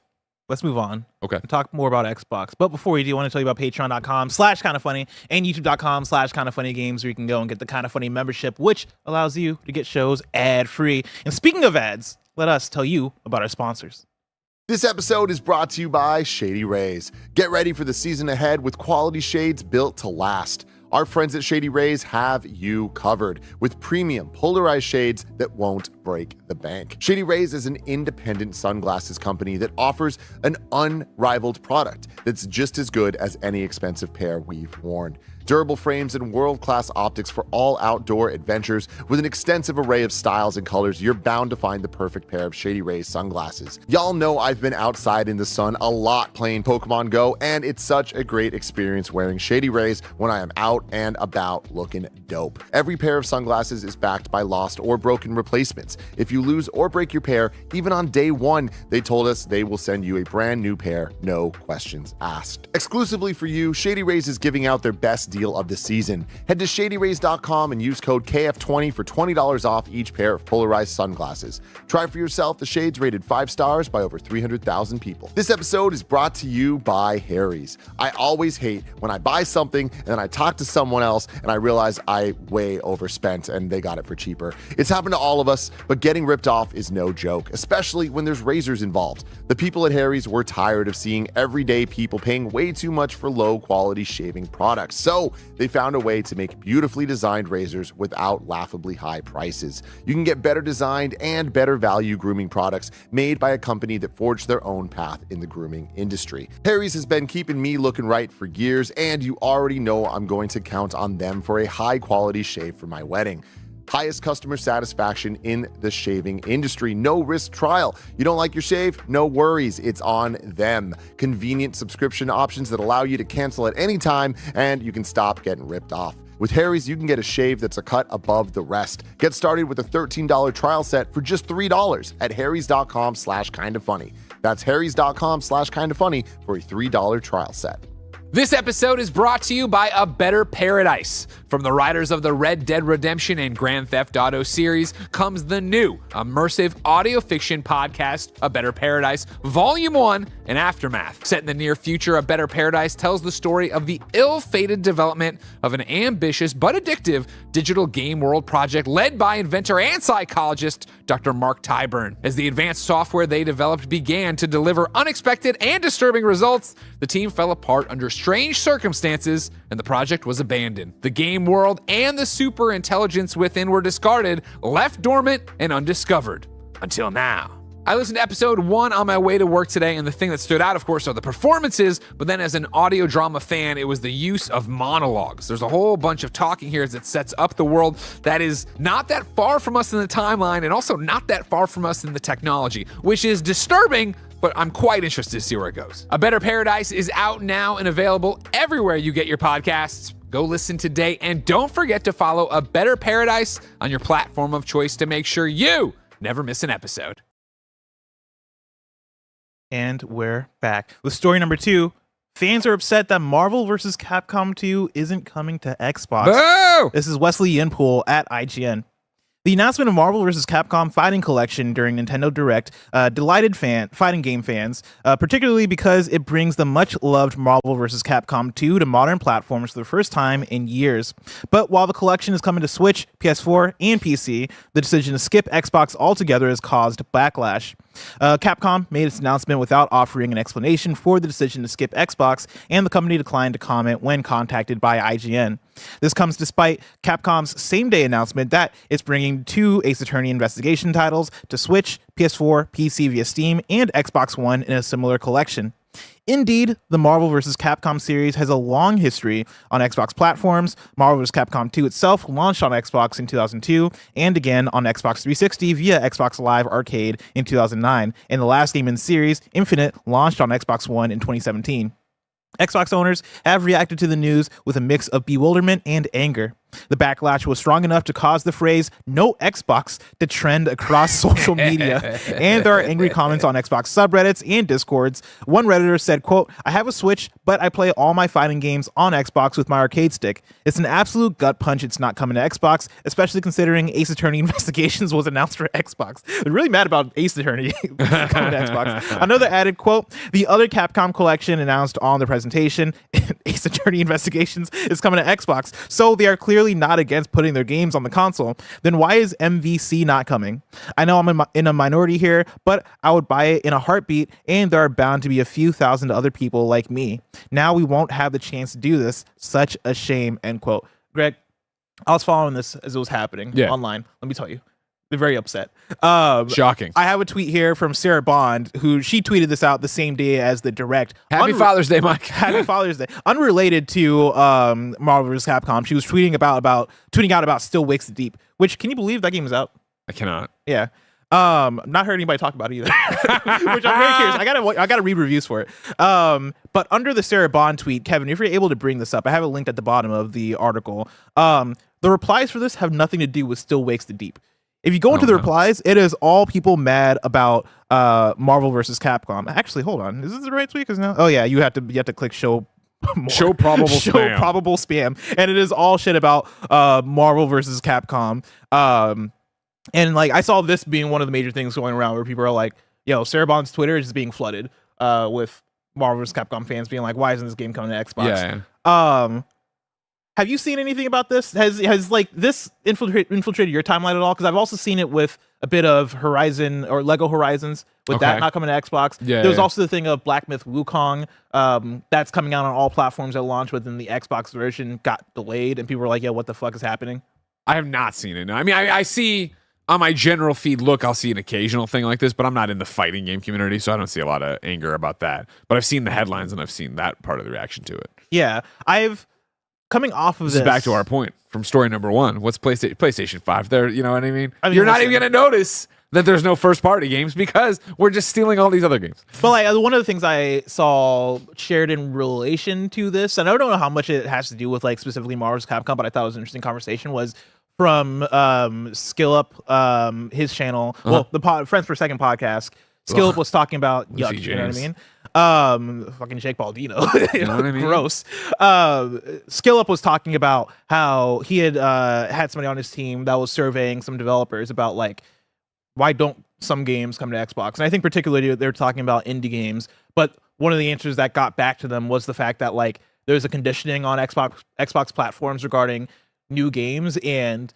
A: Let's move on.
B: Okay.
A: And talk more about Xbox. But before we do, I want to tell you about patreon.com/kindafunny and youtube.com/kindafunnygames, where you can go and get the Kinda Funny membership, which allows you to get shows ad-free. And speaking of ads, let us tell you about our sponsors.
D: This episode is brought to you by Shady Rays. Get ready for the season ahead with quality shades built to last. Our friends at Shady Rays have you covered with premium polarized shades that won't break the bank. Shady Rays is an independent sunglasses company that offers an unrivaled product that's just as good as any expensive pair we've worn. Durable frames and world-class optics for all outdoor adventures. With an extensive array of styles and colors, you're bound to find the perfect pair of Shady Rays sunglasses. Y'all know I've been outside in the sun a lot playing Pokemon Go, and it's such a great experience wearing Shady Rays when I am out and about looking dope. Every pair of sunglasses is backed by lost or broken replacements. If you lose or break your pair, even on day one, they told us they will send you a brand new pair, no questions asked. Exclusively for you, Shady Rays is giving out their best deal of the season. Head to shadyrays.com and use code KF20 for $20 off each pair of polarized sunglasses. Try for yourself the shades rated 5 stars by over 300,000 people. This episode is brought to you by Harry's. I always hate when I buy something and then I talk to someone else and I realize I way overspent and they got it for cheaper. It's happened to all of us, but getting ripped off is no joke, especially when there's razors involved. The people at Harry's were tired of seeing everyday people paying way too much for low quality shaving products. So they found a way to make beautifully designed razors without laughably high prices. You can get better designed and better value grooming products made by a company that forged their own path in the grooming industry. Harry's has been keeping me looking right for years, and you already know I'm going to count on them for a high quality shave for my wedding. Highest customer satisfaction in the shaving industry. No risk trial. You don't like your shave? No worries. It's on them. Convenient subscription options that allow you to cancel at any time, and you can stop getting ripped off. With Harry's, you can get a shave that's a cut above the rest. Get started with a $13 trial set for just $3 at harrys.com/kindafunny. That's harrys.com/kindafunny for a $3 trial set.
B: This episode is brought to you by A Better Paradise. From the writers of the Red Dead Redemption and Grand Theft Auto series comes the new immersive audio fiction podcast, A Better Paradise, Volume 1 and Aftermath. Set in the near future, A Better Paradise tells the story of the ill-fated development of an ambitious but addictive digital game world project led by inventor and psychologist Dr. Mark Tyburn. As the advanced software they developed began to deliver unexpected and disturbing results, the team fell apart under strange circumstances and the project was abandoned. The game world and the super intelligence within were discarded, left dormant and undiscovered. Until now. I listened to episode 1 on my way to work today, and the thing that stood out, of course, are the performances, but then as an audio drama fan, it was the use of monologues. There's a whole bunch of talking here as it sets up the world that is not that far from us in the timeline and also not that far from us in the technology, which is disturbing, but I'm quite interested to see where it goes. A Better Paradise is out now and available everywhere you get your podcasts. Go listen today, and don't forget to follow A Better Paradise on your platform of choice to make sure you never miss an episode.
A: And we're back with story number 2. Fans are upset that Marvel vs. Capcom 2 isn't coming to Xbox.
B: Boo!
A: This is Wesley Yin-Poole at IGN. The announcement of Marvel vs. Capcom Fighting Collection during Nintendo Direct delighted fighting game fans, particularly because it brings the much-loved Marvel vs. Capcom 2 to modern platforms for the first time in years. But while the collection is coming to Switch, PS4, and PC, the decision to skip Xbox altogether has caused backlash. Capcom made its announcement without offering an explanation for the decision to skip Xbox, and the company declined to comment when contacted by IGN. This comes despite Capcom's same-day announcement that it's bringing 2 Ace Attorney investigation titles to Switch, PS4, PC via Steam, and Xbox One in a similar collection. Indeed, the Marvel vs. Capcom series has a long history on Xbox platforms. Marvel vs. Capcom 2 itself launched on Xbox in 2002 and again on Xbox 360 via Xbox Live Arcade in 2009, and the last game in the series, Infinite, launched on Xbox One in 2017. Xbox owners have reacted to the news with a mix of bewilderment and anger. The backlash was strong enough to cause the phrase "no Xbox" to trend across social media, and there are angry comments on Xbox subreddits and discords. One Redditor said, quote, "I have a Switch, but I play all my fighting games on Xbox with my arcade stick. It's an absolute gut punch it's not coming to Xbox, especially considering Ace Attorney Investigations was announced for Xbox." They're really mad about Ace Attorney coming to Xbox. Another added, quote, "The other Capcom collection announced on the presentation, Ace Attorney Investigations, is coming to Xbox, so they are clearly not against putting their games on the console. Then why is MVC not coming? I know I'm in a minority here, but I would buy it in a heartbeat, and there are bound to be a few thousand other people like me. Now we won't have the chance to do this. Such a shame," end quote. Greg, I was following this as it was happening online. Let me tell you. They're very upset.
B: Shocking.
A: I have a tweet here from Sarah Bond, who she tweeted this out the same day as the Direct.
B: Happy Father's Day, Mike.
A: Happy Father's Day. Unrelated to Marvel vs. Capcom, she was tweeting out about Still Wakes the Deep, which, can you believe that game is out?
B: I cannot.
A: Yeah. Not heard anybody talk about it either, which I'm very curious. I gotta read reviews for it. But under the Sarah Bond tweet, Kevin, if you're able to bring this up, I have it linked at the bottom of the article. The replies for this have nothing to do with Still Wakes the Deep. If you go into the replies, it is all people mad about Marvel vs. Capcom. Actually, hold on. Is this the right tweet? Because now, oh yeah, you have to click show more.
B: Show probable spam.
A: Probable spam, and it is all shit about Marvel vs. Capcom. And like I saw this being one of the major things going around where people are like, "Yo, Sarah Bond's Twitter is just being flooded with Marvel vs. Capcom fans being like, why isn't this game coming to Xbox?" Yeah. Have you seen anything about this? Has like this infiltrated your timeline at all? Because I've also seen it with a bit of Horizon or Lego Horizons with that not coming to Xbox. Yeah, there was also the thing of Black Myth Wukong that's coming out on all platforms at launch, but then the Xbox version got delayed, and people were like, "Yo, what the fuck is happening?"
B: I have not seen it. No. I mean, I see on my general feed, I'll see an occasional thing like this, but I'm not in the fighting game community, so I don't see a lot of anger about that. But I've seen the headlines, and I've seen that part of the reaction to it.
A: Yeah, coming off of
B: this is back to our point from story number 1. What's PlayStation 5? There, you know what I mean? You're not even going to notice that there's no first party games because we're just stealing all these other games.
A: But like one of the things I saw shared in relation to this, and I don't know how much it has to do with like specifically Marvel vs. Capcom, but I thought it was an interesting conversation, was from Skill Up, his channel, well, the Friends Per Second podcast. Skill Up was talking about yuck, you know what I mean? Fucking Jake Paul Dino.
B: You know what I mean?
A: Gross. Skill Up was talking about how he had had somebody on his team that was surveying some developers about like, why don't some games come to Xbox? And I think particularly they're talking about indie games, but one of the answers that got back to them was the fact that like there's a conditioning on Xbox platforms regarding new games and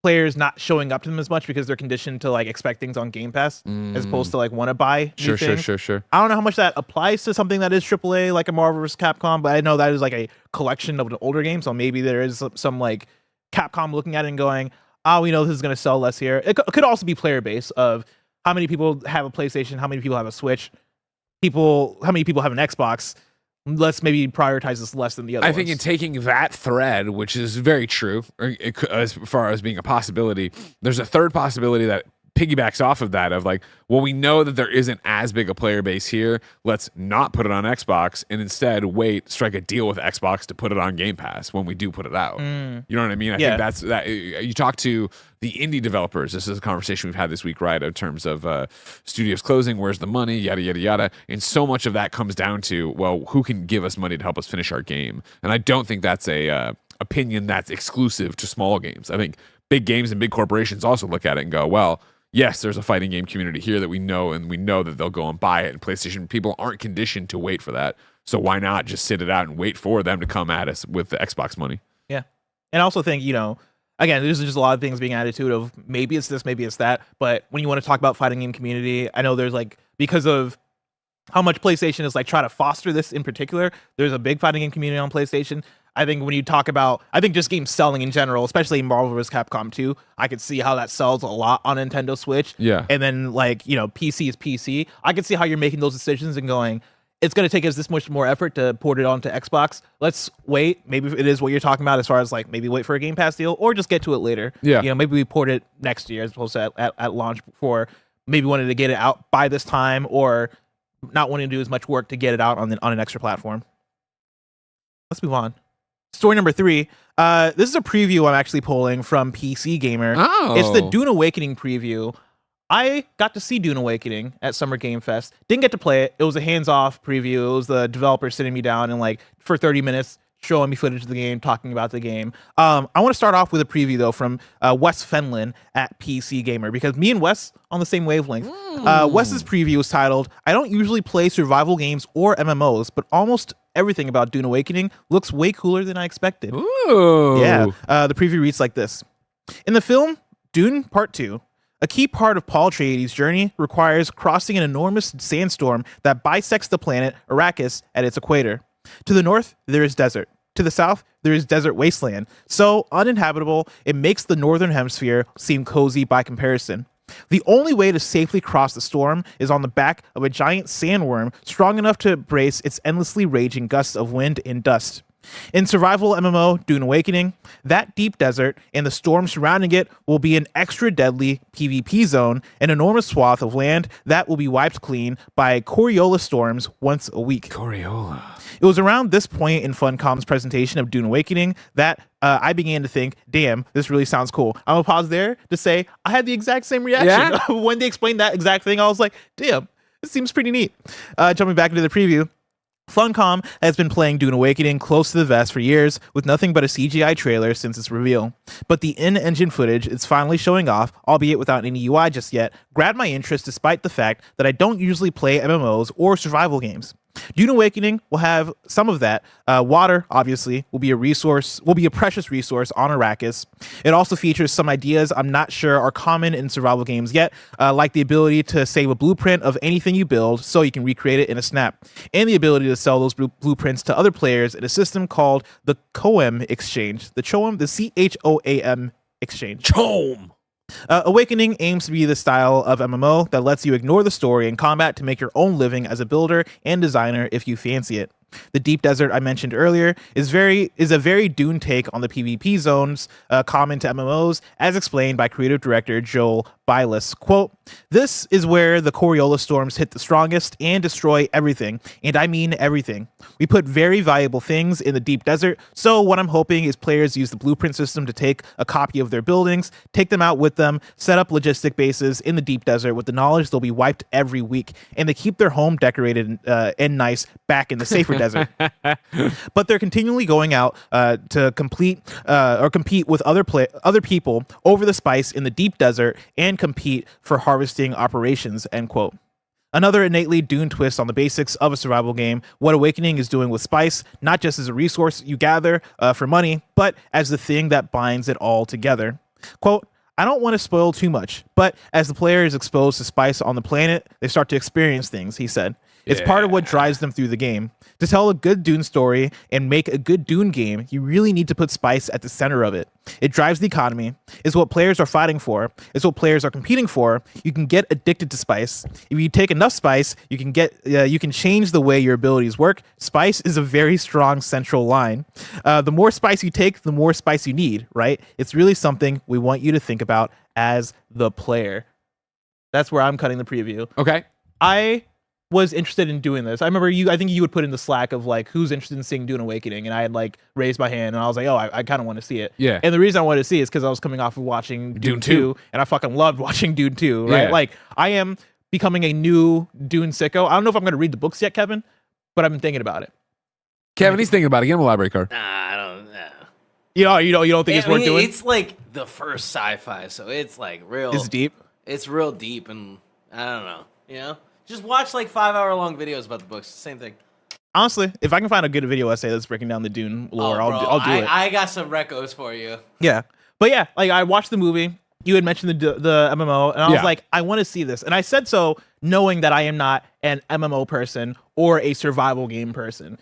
A: players not showing up to them as much because they're conditioned to like expect things on Game Pass as opposed to like want to buy new things.
B: Sure.
A: I don't know how much that applies to something that is AAA like a Marvel vs. Capcom, but I know that is like a collection of an older game, so maybe there is some like Capcom looking at it and going, oh, we know this is going to sell less here. It could also be player base of how many people have a PlayStation, how many people have a Switch, how many people have an Xbox. Let's maybe prioritize this less than the other
B: I think
A: ones.
B: in taking that thread, which is very true, as far as being a possibility, there's a third possibility that piggybacks off of that of like, well, we know that there isn't as big a player base here. Let's not put it on Xbox and instead strike a deal with Xbox to put it on Game Pass when we do put it out. You know what I mean? I think that's that. You talk to the indie developers. This is a conversation we've had this week, right? In terms of studios closing, where's the money, yada, yada, yada. And so much of that comes down to, well, who can give us money to help us finish our game? And I don't think that's a opinion that's exclusive to small games. I think big games and big corporations also look at it and go, well, yes, there's a fighting game community here that we know, and we know that they'll go and buy it. And PlayStation people aren't conditioned to wait for that. So why not just sit it out and wait for them to come at us with the Xbox money?
A: Yeah. And I also think, again, there's just a lot of things being added to it of maybe it's this, maybe it's that. But when you want to talk about fighting game community, I know there's like, because of how much PlayStation is like try to foster this in particular, there's a big fighting game community on PlayStation. I think when you talk about, I think just games selling in general, especially Marvel vs. Capcom 2, I could see how that sells a lot on Nintendo Switch.
B: Yeah.
A: And then like, PC is PC. I could see how you're making those decisions and going, it's going to take us this much more effort to port it onto Xbox. Let's wait. Maybe it is what you're talking about as far as like maybe wait for a Game Pass deal or just get to it later.
B: Yeah.
A: Maybe we port it next year as opposed to at launch before maybe wanted to get it out by this time or not wanting to do as much work to get it out on an extra platform. Let's move on. Story number 3. This is a preview I'm actually pulling from PC Gamer.
B: Oh.
A: It's the Dune Awakening preview. I got to see Dune Awakening at Summer Game Fest. Didn't get to play it. It was a hands-off preview. It was the developer sitting me down and like for 30 minutes showing me footage of the game, talking about the game. I want to start off with a preview though from Wes Fenlon at PC Gamer because me and Wes on the same wavelength. Wes's preview is titled, I don't usually play survival games or MMOs, but almost everything about Dune Awakening looks way cooler than I expected.
B: Ooh.
A: Yeah. The preview reads like this. In the film, Dune Part 2, a key part of Paul Atreides' journey requires crossing an enormous sandstorm that bisects the planet Arrakis at its equator. To the north, there is desert. To the south, there is desert wasteland. So uninhabitable, it makes the northern hemisphere seem cozy by comparison. The only way to safely cross the storm is on the back of a giant sandworm strong enough to brace its endlessly raging gusts of wind and dust. In survival MMO Dune Awakening, that deep desert and the storm surrounding it will be an extra deadly PvP zone, an enormous swath of land that will be wiped clean by Coriolis storms once a week.
B: Coriola.
A: It was around this point in Funcom's presentation of Dune Awakening that I began to think, damn, this really sounds cool. I'm going to pause there to say I had the exact same reaction.
B: Yeah?
A: When they explained that exact thing, I was like, damn, this seems pretty neat. Jumping back into the preview, Funcom has been playing Dune Awakening close to the vest for years with nothing but a CGI trailer since its reveal. But the in-engine footage it's finally showing off, albeit without any UI just yet, grabbed my interest despite the fact that I don't usually play MMOs or survival games. Dune Awakening will have some of that. Water, obviously, will be a precious resource on Arrakis. It also features some ideas I'm not sure are common in survival games yet, like the ability to save a blueprint of anything you build so you can recreate it in a snap, and the ability to sell those blueprints to other players in a system called the COAM Exchange. The CHOAM Exchange.
B: CHOAM!
A: Awakening aims to be the style of MMO that lets you ignore the story and combat to make your own living as a builder and designer if you fancy it. The deep desert I mentioned earlier is a very Dune take on the PvP zones common to MMOs, as explained by creative director Joel Bylas. Quote, "This is where the Coriolis storms hit the strongest and destroy everything, and I mean everything. We put very valuable things in the deep desert, so what I'm hoping is players use the blueprint system to take a copy of their buildings, take them out with them, set up logistic bases in the deep desert with the knowledge they'll be wiped every week, and they keep their home decorated and nice back in the safer desert. But they're continually going out to compete with other people over the spice in the deep desert and compete for harvesting operations," end quote. Another innately Dune twist on the basics of a survival game, what Awakening is doing with spice, not just as a resource you gather for money, but as the thing that binds it all together. Quote, "I don't want to spoil too much, but as the player is exposed to spice on the planet, they start to experience things," he said. "It's part of what drives them through the game. To tell a good Dune story and make a good Dune game, you really need to put spice at the center of it. It drives the economy. It's what players are fighting for. It's what players are competing for. You can get addicted to spice. If you take enough spice, you can change the way your abilities work. Spice is a very strong central line. The more spice you take, the more spice you need, right? It's really something we want you to think about as the player." That's where I'm cutting the preview.
B: Okay.
A: I was interested in doing this. I remember I think you would put in the Slack of like, who's interested in seeing Dune Awakening? And I had like raised my hand and I was like, oh, I kind of want to see it.
B: Yeah.
A: And the reason I wanted to see it is because I was coming off of watching Dune 2 and I fucking loved watching Dune 2, right?
B: Yeah.
A: Like I am becoming a new Dune sicko. I don't know if I'm going to read the books yet, Kevin, but I've been thinking about it.
B: Kevin, he's thinking about it. Get him a library card.
C: Nah, I don't know.
A: You don't think it's worth doing?
C: It's like the first sci-fi, so it's like real.
A: It's deep.
C: It's real deep, and I don't know. You know, just watch like 5-hour-long videos about the books. Same thing.
A: Honestly, if I can find a good video essay that's breaking down the Dune lore, I'll do it.
C: I got some recos for you.
A: Yeah, but yeah, like I watched the movie. You had mentioned the MMO, and I was like, I want to see this, and I said so knowing that I am not an MMO person or a survival game person.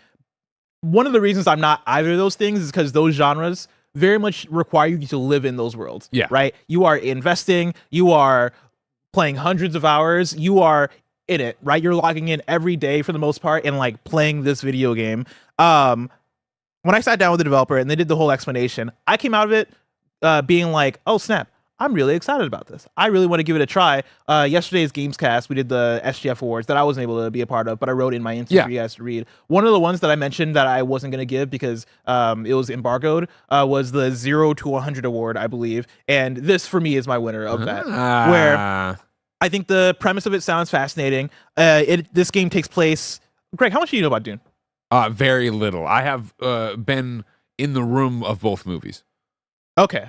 A: One of the reasons I'm not either of those things is because those genres very much require you to live in those worlds.
B: Yeah.
A: Right? You are investing, you are playing hundreds of hours, you are in it, right? You're logging in every day for the most part and like playing this video game. When I sat down with the developer and they did the whole explanation, I came out of it being like, oh snap, I'm really excited about this. I really want to give it a try. Yesterday's Gamescast, we did the SGF Awards that I wasn't able to be a part of, but I wrote in my instance for you guys to read. One of the ones that I mentioned that I wasn't going to give because it was embargoed was the 0 to 100 award, I believe. And this, for me, is my winner of that. Where I think the premise of it sounds fascinating. This game takes place... Greg, how much do you know about Dune?
B: Very little. I have been in the room of both movies.
A: Okay.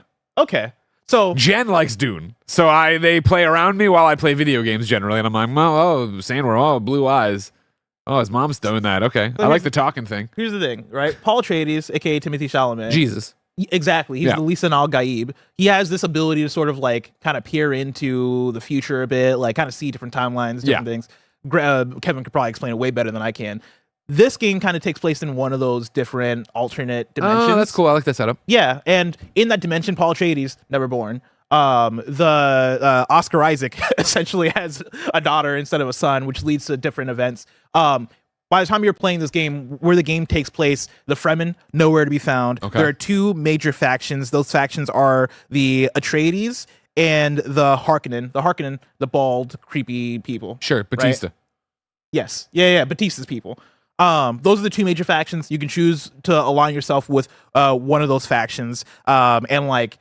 A: So
B: Jen likes Dune, so they play around me while I play video games generally, and I'm like, Sandworm, blue eyes. Oh, his mom's doing that. Okay, I like the talking thing.
A: Here's the thing, right? Paul Atreides, aka Timothy Chalamet.
B: Jesus.
A: Exactly. He's the Lisan al-Gaib. He has this ability to sort of like kind of peer into the future a bit, like kind of see different timelines, different things. Kevin could probably explain it way better than I can. This game kind of takes place in one of those different alternate dimensions.
B: Oh, that's cool. I like that setup.
A: Yeah, and in that dimension, Paul Atreides, never born, Oscar Isaac essentially has a daughter instead of a son, which leads to different events. By the time you're playing this game, where the game takes place, the Fremen, nowhere to be found.
B: Okay.
A: There are two major factions. Those factions are the Atreides and the Harkonnen. The Harkonnen, the bald, creepy people.
B: Sure, Batista.
A: Right? Yes. Yeah, Batista's people. Those are the two major factions. You can choose to align yourself with one of those factions, and like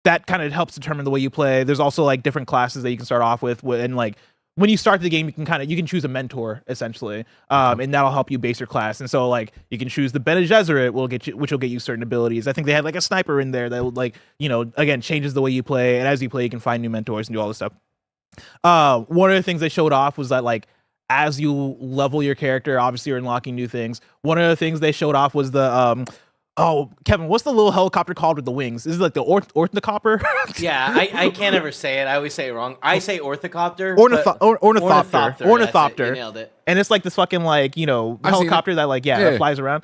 A: that kind of helps determine the way you play. There's also like different classes that you can start off with, and like when you start the game, you can choose a mentor essentially, and that'll help you base your class. And so like you can choose the Bene Gesserit, which will get you certain abilities. I think they had like a sniper in there that will like again changes the way you play, and as you play, you can find new mentors and do all this stuff. One of the things they showed off was that like, as you level your character, obviously you're unlocking new things. One of the things they showed off was the Kevin, what's the little helicopter called with the wings? Is it like the ornithopter?
C: Yeah, I can't ever say it. I always say it wrong. I say orthocopter.
A: Ornithopter.
C: You nailed it.
A: And it's like this fucking like helicopter that like that flies around.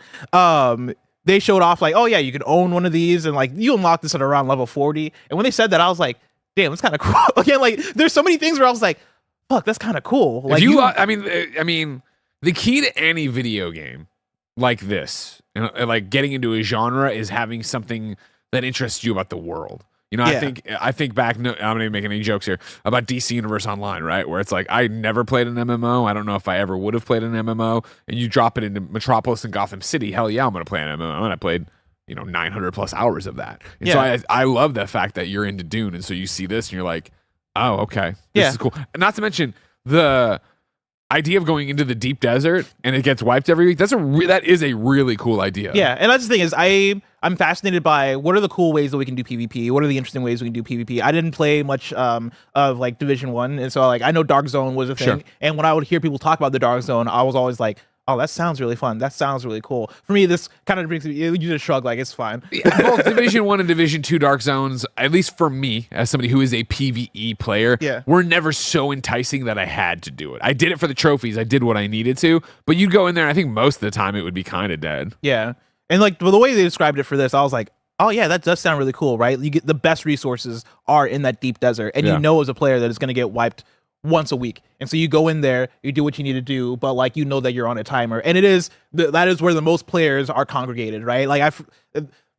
A: They showed off like, oh yeah, you can own one of these, and like you unlock this at around level 40. And when they said that, I was like, damn, that's kind of cool. Again, like there's so many things where I was like, fuck, that's kind of cool. Like
B: I mean, the key to any video game like this, and like getting into a genre, is having something that interests you about the world. You know,
A: Yeah.
B: I think back. No, I'm not even making any jokes here about DC Universe Online, right? Where it's like I never played an MMO. I don't know if I ever would have played an MMO. And you drop it into Metropolis and Gotham City. Hell yeah, I'm gonna play an MMO. And I played 900 plus hours of that. And so I love the fact that you're into Dune, and so you see this and you're like, oh, okay, this is cool. And not to mention the idea of going into the deep desert and it gets wiped every week. That is a really cool idea.
A: Yeah, and that's the thing is I'm fascinated by what are the cool ways that we can do PvP. What are the interesting ways we can do PvP? I didn't play much of like Division 1, and so like I know Dark Zone was a thing.
B: Sure.
A: And when I would hear people talk about the Dark Zone, I was always like, oh, that sounds really fun. That sounds really cool. For me, this kind of brings you just shrug like it's fine.
B: Both Division 1 and Division 2 Dark Zones, at least for me, as somebody who is a PvE player, were never so enticing that I had to do it. I did it for the trophies. I did what I needed to, but you'd go in there, and I think most of the time it would be kind of dead.
A: Yeah. And like the way they described it for this, I was like, oh yeah, that does sound really cool, right? You get the best resources are in that deep desert, and you know as a player that it's going to get wiped once a week. And so you go in there, you do what you need to do, but like that you're on a timer. And that is where the most players are congregated, right? Like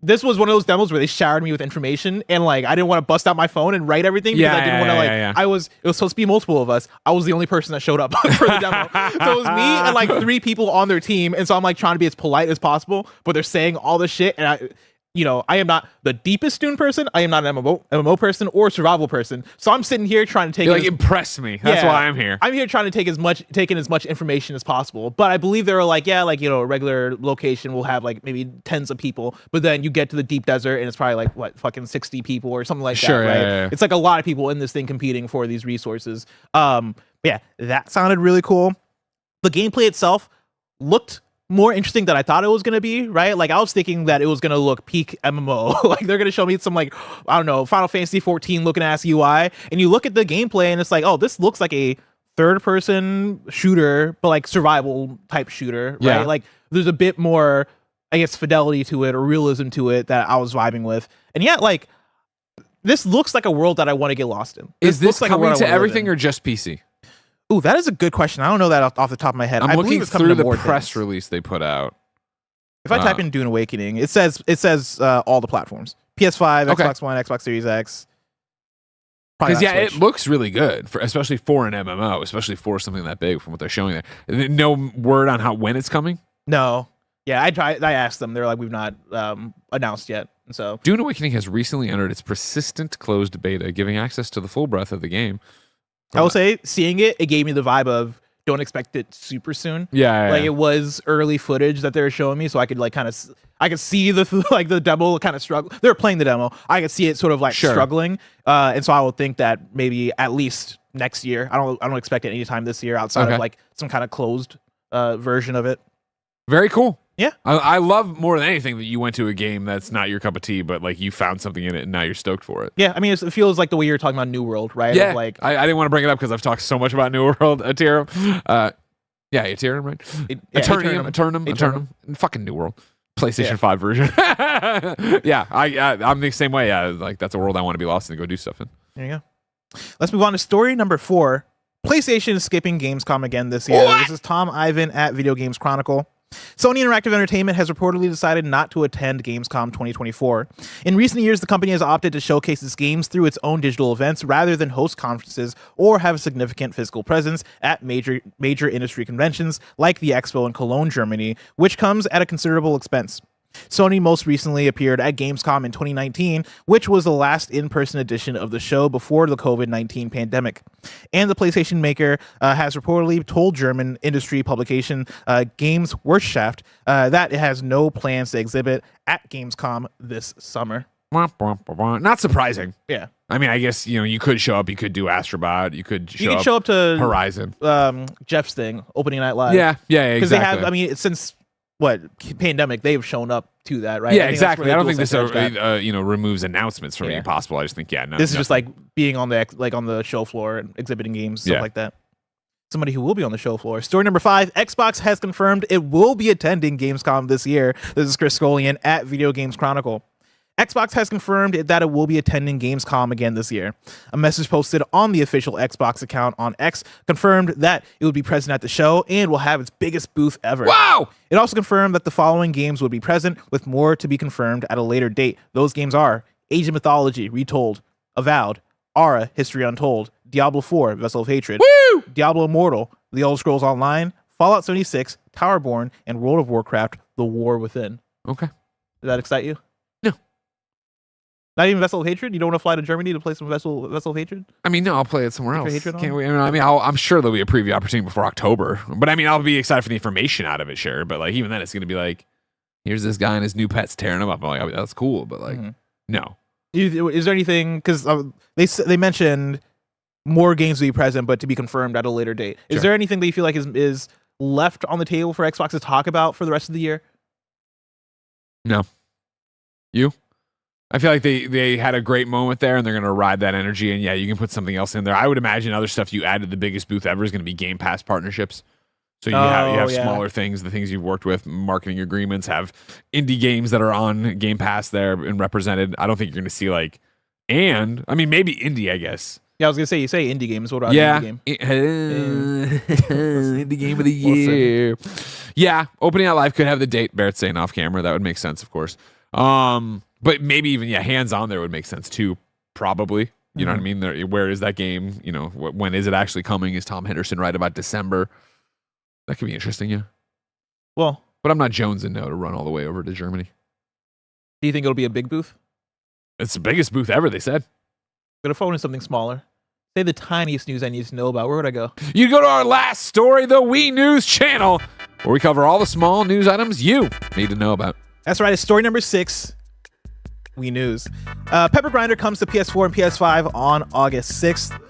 A: this was one of those demos where they showered me with information, and like I didn't want to bust out my phone and write everything because I didn't want to it was supposed to be multiple of us. I was the only person that showed up for the demo. So it was me and like 3 people on their team, and so I'm like trying to be as polite as possible, but they're saying all this shit, and I am not the deepest Dune person. I am not an MMO person or survival person. So I'm sitting here trying to take
B: impress me. That's why I'm here.
A: I'm here trying to take in as much information as possible. But I believe there are a regular location will have like maybe tens of people, but then you get to the deep desert and it's probably like fucking 60 people or something like that, right?
B: Yeah.
A: It's like a lot of people in this thing competing for these resources. Yeah, that sounded really cool. The gameplay itself looked more interesting than I thought it was going to be, right? Like I was thinking that it was going to look peak MMO. Like they're going to show me some like, I don't know, Final Fantasy 14 looking ass UI. And you look at the gameplay and it's like, oh, this looks like a third person shooter, but like survival type shooter, right?
B: Yeah.
A: Like there's a bit more, I guess, fidelity to it or realism to it that I was vibing with. And yet like, this looks like a world that I want to get lost in.
B: Is this
A: like
B: coming to everything or just PC?
A: Ooh, that is a good question. I don't know that off the top of my head.
B: I'm looking
A: it's coming
B: through
A: to
B: the
A: more
B: press
A: things.
B: release they put out.
A: If I type in Dune Awakening, it says all the platforms: PS5, Xbox One, Xbox Series X.
B: Because it looks really good, especially for an MMO, especially for something that big from what they're showing there. No word on when it's coming?
A: No. Yeah, I asked them. They're like, we've not announced yet. And so
B: Dune Awakening has recently entered its persistent closed beta, giving access to the full breadth of the game.
A: I will say, seeing it gave me the vibe of don't expect it super soon.
B: Yeah.
A: Like it was early footage that they were showing me, so I could like I could see the demo kind of struggle. They were playing the demo. I could see it sort of like struggling. And so I would think that maybe at least next year. I don't expect it anytime this year outside of like some kind of closed version of it.
B: Very cool.
A: Yeah.
B: I love more than anything that you went to a game that's not your cup of tea, but like you found something in it and now you're stoked for it.
A: Yeah, I mean, it feels like the way you're talking about New World, right?
B: Yeah.
A: Like
B: I didn't want to bring it up because I've talked so much about New World, Ethereum. Ethereum, right? Eternum. Fucking New World. PlayStation 5 version. I'm the same way. Yeah, like that's a world I want to be lost in and go do stuff in.
A: There you go. Let's move on to story number 4. PlayStation is skipping Gamescom again this year.
B: What?
A: This is Tom Ivan at Video Games Chronicle. Sony Interactive Entertainment has reportedly decided not to attend Gamescom 2024. In recent years, the company has opted to showcase its games through its own digital events rather than host conferences or have a significant physical presence at major industry conventions like the Expo in Cologne, Germany, which comes at a considerable expense. Sony most recently appeared at Gamescom in 2019, which was the last in-person edition of the show before the COVID-19 pandemic. And the PlayStation maker has reportedly told German industry publication Games Wirtschaft that it has no plans to exhibit at Gamescom this summer.
B: Not surprising.
A: Yeah.
B: I mean, I guess, you could show up. You could do Astrobot. You could show
A: up to
B: Horizon.
A: Jeff's thing, Opening Night Live.
B: Yeah, exactly.
A: Because they have, I mean, since pandemic, they've shown up to that, right?
B: Yeah, exactly. I don't think this
A: that.
B: removes announcements from being possible. I just think
A: this is just like being on the show floor and exhibiting games, stuff like that. Somebody who will be on the show floor. Story number 5, Xbox has confirmed it will be attending Gamescom this year. This is Chris Scullion at Video Games Chronicle. Xbox has confirmed that it will be attending Gamescom again this year. A message posted on the official Xbox account on X confirmed that it would be present at the show and will have its biggest booth ever.
B: Wow!
A: It also confirmed that the following games would be present, with more to be confirmed at a later date. Those games are Age of Mythology Retold, Avowed, Aura History Untold, Diablo 4 Vessel of Hatred,
B: Woo!
A: Diablo Immortal, The Elder Scrolls Online, Fallout 76, Towerborn, and World of Warcraft The War Within.
B: Okay.
A: Does that excite you?
B: No.
A: Not even Vessel of Hatred? You don't want to fly to Germany to play some Vessel of Hatred?
B: I mean, no, I'll play it somewhere else.
A: Hatred on?
B: Can't we? I'm sure there'll be a preview opportunity before October. But I mean, I'll be excited for the information out of it, sure. But like, even then, it's going to be like, here's this guy and his new pets tearing him up. I'm like, oh, that's cool. But like, no.
A: Is there anything, because they mentioned more games will be present, but to be confirmed at a later date. Is there anything that you feel like is left on the table for Xbox to talk about for the rest of the year?
B: No. You? I feel like they had a great moment there, and they're going to ride that energy. And yeah, you can put something else in there. I would imagine other stuff you add to the biggest booth ever is going to be Game Pass partnerships. So you have smaller things, the things you've worked with, marketing agreements, have indie games that are on Game Pass there and represented. I don't think you're going to see maybe indie, I guess.
A: Yeah, I was going to say, you say indie games. What about indie game?
B: Indie game of the year. Yeah, opening out live could have the date. Barrett's saying off camera. That would make sense, of course. But maybe even, hands on there would make sense too, probably. You know what I mean? Where is that game? You know, when is it actually coming? Is Tom Henderson right about December? That could be interesting, yeah.
A: Well,
B: but I'm not jonesing now to run all the way over to Germany.
A: Do you think it'll be a big booth?
B: It's the biggest booth ever, they said.
A: But if I wanted something smaller, say the tiniest news I need to know about, where would I go?
B: You go to our last story, the Wii News channel, where we cover all the small news items you need to know about.
A: That's right, it's story number 6. Wii News. Pepper Grinder comes to PS4 and PS5 on August 6th.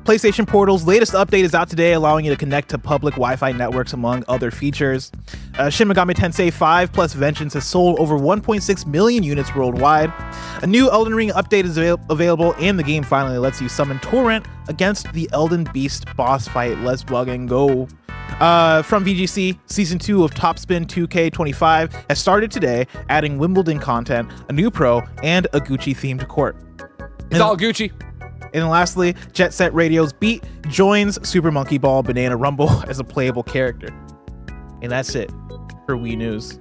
A: PlayStation Portal's latest update is out today, allowing you to connect to public Wi-Fi networks, among other features. Shin Megami Tensei 5 plus Vengeance has sold over 1.6 million units worldwide. A new Elden Ring update is available, and the game finally lets you summon Torrent against the Elden Beast boss fight. Let's bug and go. From VGC, Season 2 of Topspin 2K25 has started today, adding Wimbledon content, a new pro, and a Gucci-themed court.
B: It's all Gucci.
A: And then lastly, Jet Set Radio's Beat joins Super Monkey Ball Banana Rumble as a playable character. And that's it for Wii News.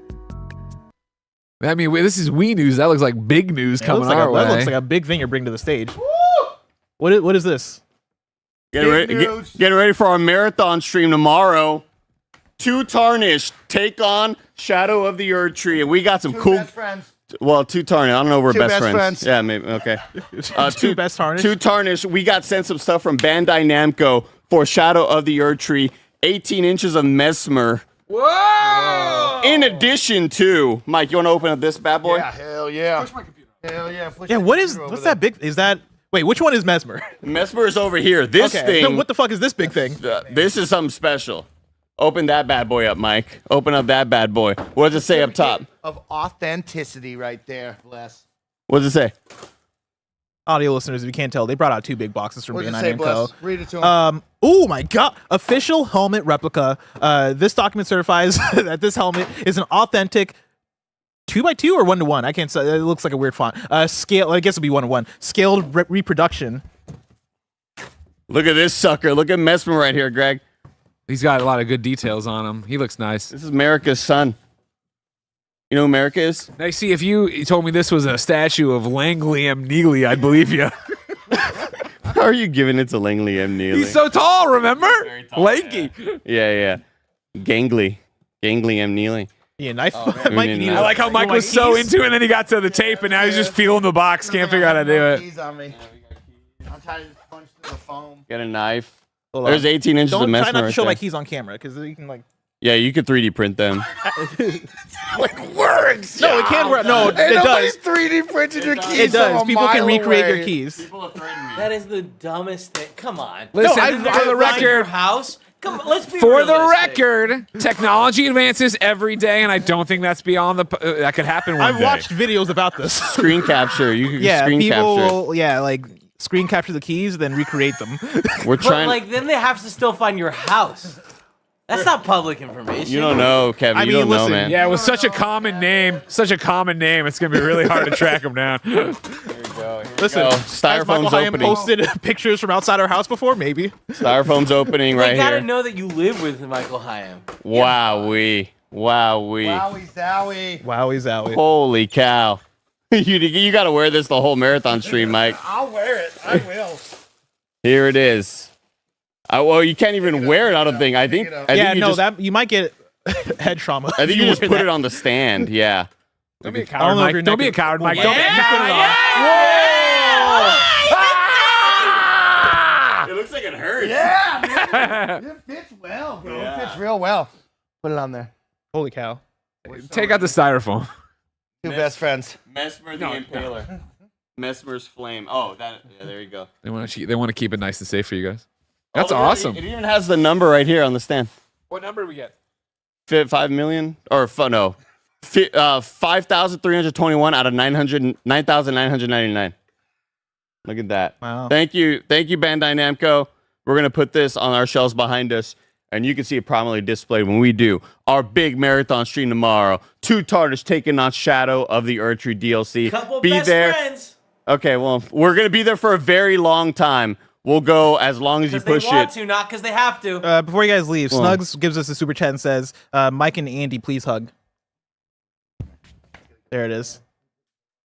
B: I mean, this is Wii News. That looks like big news coming our way.
A: That looks like a big thing you're bringing to the stage. What is this?
E: Getting ready for our marathon stream tomorrow. 2 Tarnished take on Shadow of the Erd Tree, and we got some cool.
F: Best friends.
E: Well, 2 Tarnished. I don't know if we're
F: Two
E: best
F: best
E: friends.
F: friends.
E: Yeah, maybe. Okay.
A: Two Best Tarnished.
E: 2 Tarnished. We got sent some stuff from Bandai Namco for Shadow of the Erd Tree. 18 inches of Mesmer.
B: Whoa!
E: In addition to, Mike, you want to open up this bad boy?
F: Yeah, hell yeah. Push my computer. Hell yeah. Push
A: Yeah,
F: my
A: what's
F: computer over
A: that big? Is that, wait, which one is Mesmer?
E: Mesmer is over here. This
A: Okay,
E: thing.
A: so what the fuck is this big thing?
E: This is something special. Open that bad boy up, Mike. Open up that bad boy. What does it say up top?
F: Of authenticity right there, Bless.
E: What does it say?
A: Audio listeners, if you can't tell, they brought out 2 big boxes from
F: What does it
A: Bandai
F: say,
A: Namco.
F: Bless? Read it to him.
A: Oh my god, official helmet replica. This document certifies that this helmet is an authentic 2x2 or 1-to-1. I can't say. It looks like a weird font. Scale. I guess it'll be 1-to-1. Scaled reproduction.
E: Look at this sucker. Look at Mesmer right here, Greg.
B: He's got a lot of good details on him. He looks nice.
E: This is America's son. You know who America is?
B: Now, see, if you told me this was a statue of Langley M. Neely, I'd believe you.
E: How are you giving it to Langley M. Neely?
B: He's so tall, remember?
E: Very tall,
B: Lanky.
E: Yeah. Gangly M. Neely.
A: Yeah, knife.
E: Mike, you need
B: I like how Mike was so into it, and then he got to the tape, and now he's just feeling the box. Can't figure out how to do it.
F: Keys on me. I'm trying to punch through the foam.
E: Get a knife.
A: Hold on.
E: There's 18 inches of
A: Don't
E: Mesmer
A: try not to
E: right
A: show
E: there.
A: my keys on camera, because you can like.
E: Yeah, you could 3D print them.
F: Like words.
A: No, it can't work. No, it
F: Nobody's
A: does.
F: 3D printed your keys.
A: It does.
F: from a
A: People can
F: mile
A: recreate
F: away.
A: your keys.
C: That is the dumbest thing. Come on.
B: Listen,
A: No,
B: for the
C: Find your
B: record,
C: house. Come on, let's be
B: for the
C: realistic.
B: record, technology advances every day, and I don't think that's beyond the that could happen one
A: I've
B: day.
A: watched videos about this.
E: Screen capture. You could
A: Yeah,
E: screen
A: people
E: capture.
A: will, like screen capture the keys, then recreate them.
E: We're
C: But
E: trying.
C: like, then they have to still find your house. That's not public information.
E: You don't know, Kevin.
A: I
E: You
A: mean,
E: don't know,
A: listen,
E: man.
B: Yeah, with such a common name, it's gonna be really hard to track him down.
A: Listen,
E: Styrofoam's
A: has Michael Hyam
E: opening.
A: posted pictures from outside our house before? Maybe.
E: Styrofoam's opening
C: They
E: right
C: gotta
E: here.
C: know that you live with Michael Hyam.
E: Wowee.
F: Wowie zowie.
A: Wowie zowie.
E: Holy cow. You got to wear this the whole marathon stream, Mike.
F: I'll wear it. I will.
E: Here it is. Well, you can't even wear it, I don't think. I think
A: Yeah,
E: you
A: no,
E: just,
A: that you might get head trauma.
E: I think
A: if
E: you just
A: wear
E: put
A: that.
E: it on the stand. Yeah.
B: Don't be a
A: I
B: coward,
A: don't know if you're
B: Mike. Don't be a
A: naked.
B: coward, Mike.
C: Yeah,
B: Don't be a coward.
E: It looks like it hurts.
F: Yeah, man. It fits well, bro. It fits real well. Put it on there.
A: Holy cow.
B: Take out the styrofoam.
F: Two best friends.
E: Mesmer the Impaler. Mesmer's flame. Oh, yeah, there you go.
B: They want to keep it nice and safe for you guys. That's
E: Oh,
B: awesome.
E: It even has the number right here on the stand.
B: What number do we get?
E: 5 million or no. 5,321 out of 9,999. Look at that.
A: Wow.
E: Thank you, Bandai Namco. We're gonna put this on our shelves behind us, and you can see it prominently displayed when we do our big marathon stream tomorrow. Two Tarnish taking on Shadow of the Erdtree DLC.
C: Couple
E: be
C: best
E: there.
C: friends.
E: Okay, well, we're gonna be there for a very long time. We'll go as long as you
C: Because
E: push
C: they want
E: it.
C: to, not because they have to.
A: Before you guys leave,
E: Well.
A: Snugs gives us a super chat and says, Mike and Andy, please hug. There it is.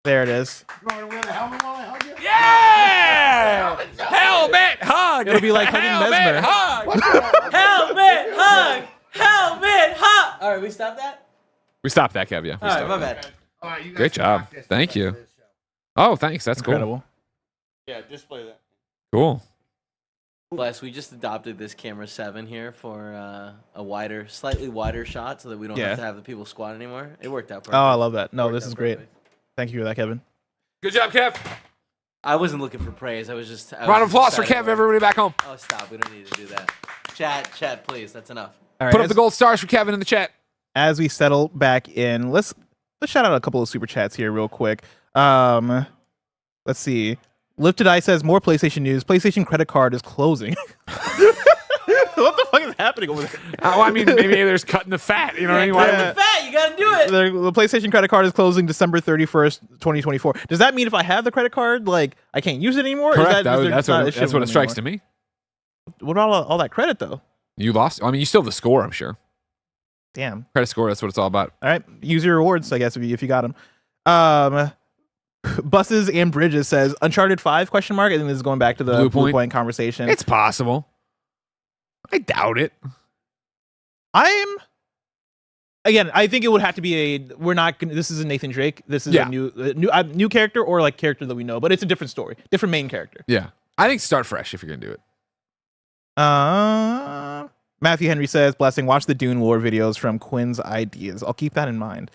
A: There it is.
F: You want me to wear the helmet while I hug you?
B: Yeah! Helmet hug!
A: It'll be like hugging Mesmer.
B: hug!
C: Helmet hug! Helmet hug! All right, we stop that?
B: We stopped that, Kev, yeah. We
C: All right,
B: stopped
C: my
B: that.
C: bad.
F: All right, you guys
B: Great
F: can
B: job.
F: rock this.
B: Thank you.
F: For this show.
B: Oh, thanks. That's
A: Incredible.
E: Yeah, display that.
B: cool.
C: Bless, we just adopted this camera 7 here for a slightly wider shot so that we don't
A: Yeah.
C: have to have the people squat anymore. It worked out perfect.
A: Oh, I love that. No,
C: Worked
A: this
C: out
A: is great.
C: perfect.
A: Thank you for that, Kevin.
B: Good job, Kev.
C: I wasn't looking for praise. I was just.
B: Round of applause for Kev, everybody back home.
C: Oh, stop. We don't need to do that. Chat, please. That's enough.
A: All right,
B: Put up the gold stars for Kevin in the chat.
A: as we settle back in, let's shout out a couple of super chats here real quick. Let's see. Lifted Eye says more PlayStation news. PlayStation credit card is closing. What the fuck is happening over there?
B: Oh, I mean, maybe there's cutting the fat. You know what I mean?
C: Cut
A: Yeah.
C: the fat. You gotta do it.
A: The PlayStation credit card is closing December 31st, 2024. Does that mean if I have the credit card, like I can't use it anymore?
B: Correct.
A: Is
B: That's what it strikes to me.
A: What about all that credit though?
B: You lost. I mean, you still have the score, I'm sure.
A: Damn.
B: Credit score. That's what it's all about.
A: All right, use your rewards, I guess, if you got them. Buses and Bridges says Uncharted 5 question mark. I think this is going back to the
B: Bluepoint.
A: Bluepoint conversation.
B: It's possible. I doubt it.
A: I think it would have to be a. We're not gonna. This is a Nathan Drake. This is
B: Yeah.
A: a new character or like character that we know, but it's a different story, different main character.
B: Yeah. I think start fresh if you're going to do it.
A: Matthew Henry says, "Blessing, watch the Dune lore videos from Quinn's Ideas. I'll keep that in mind.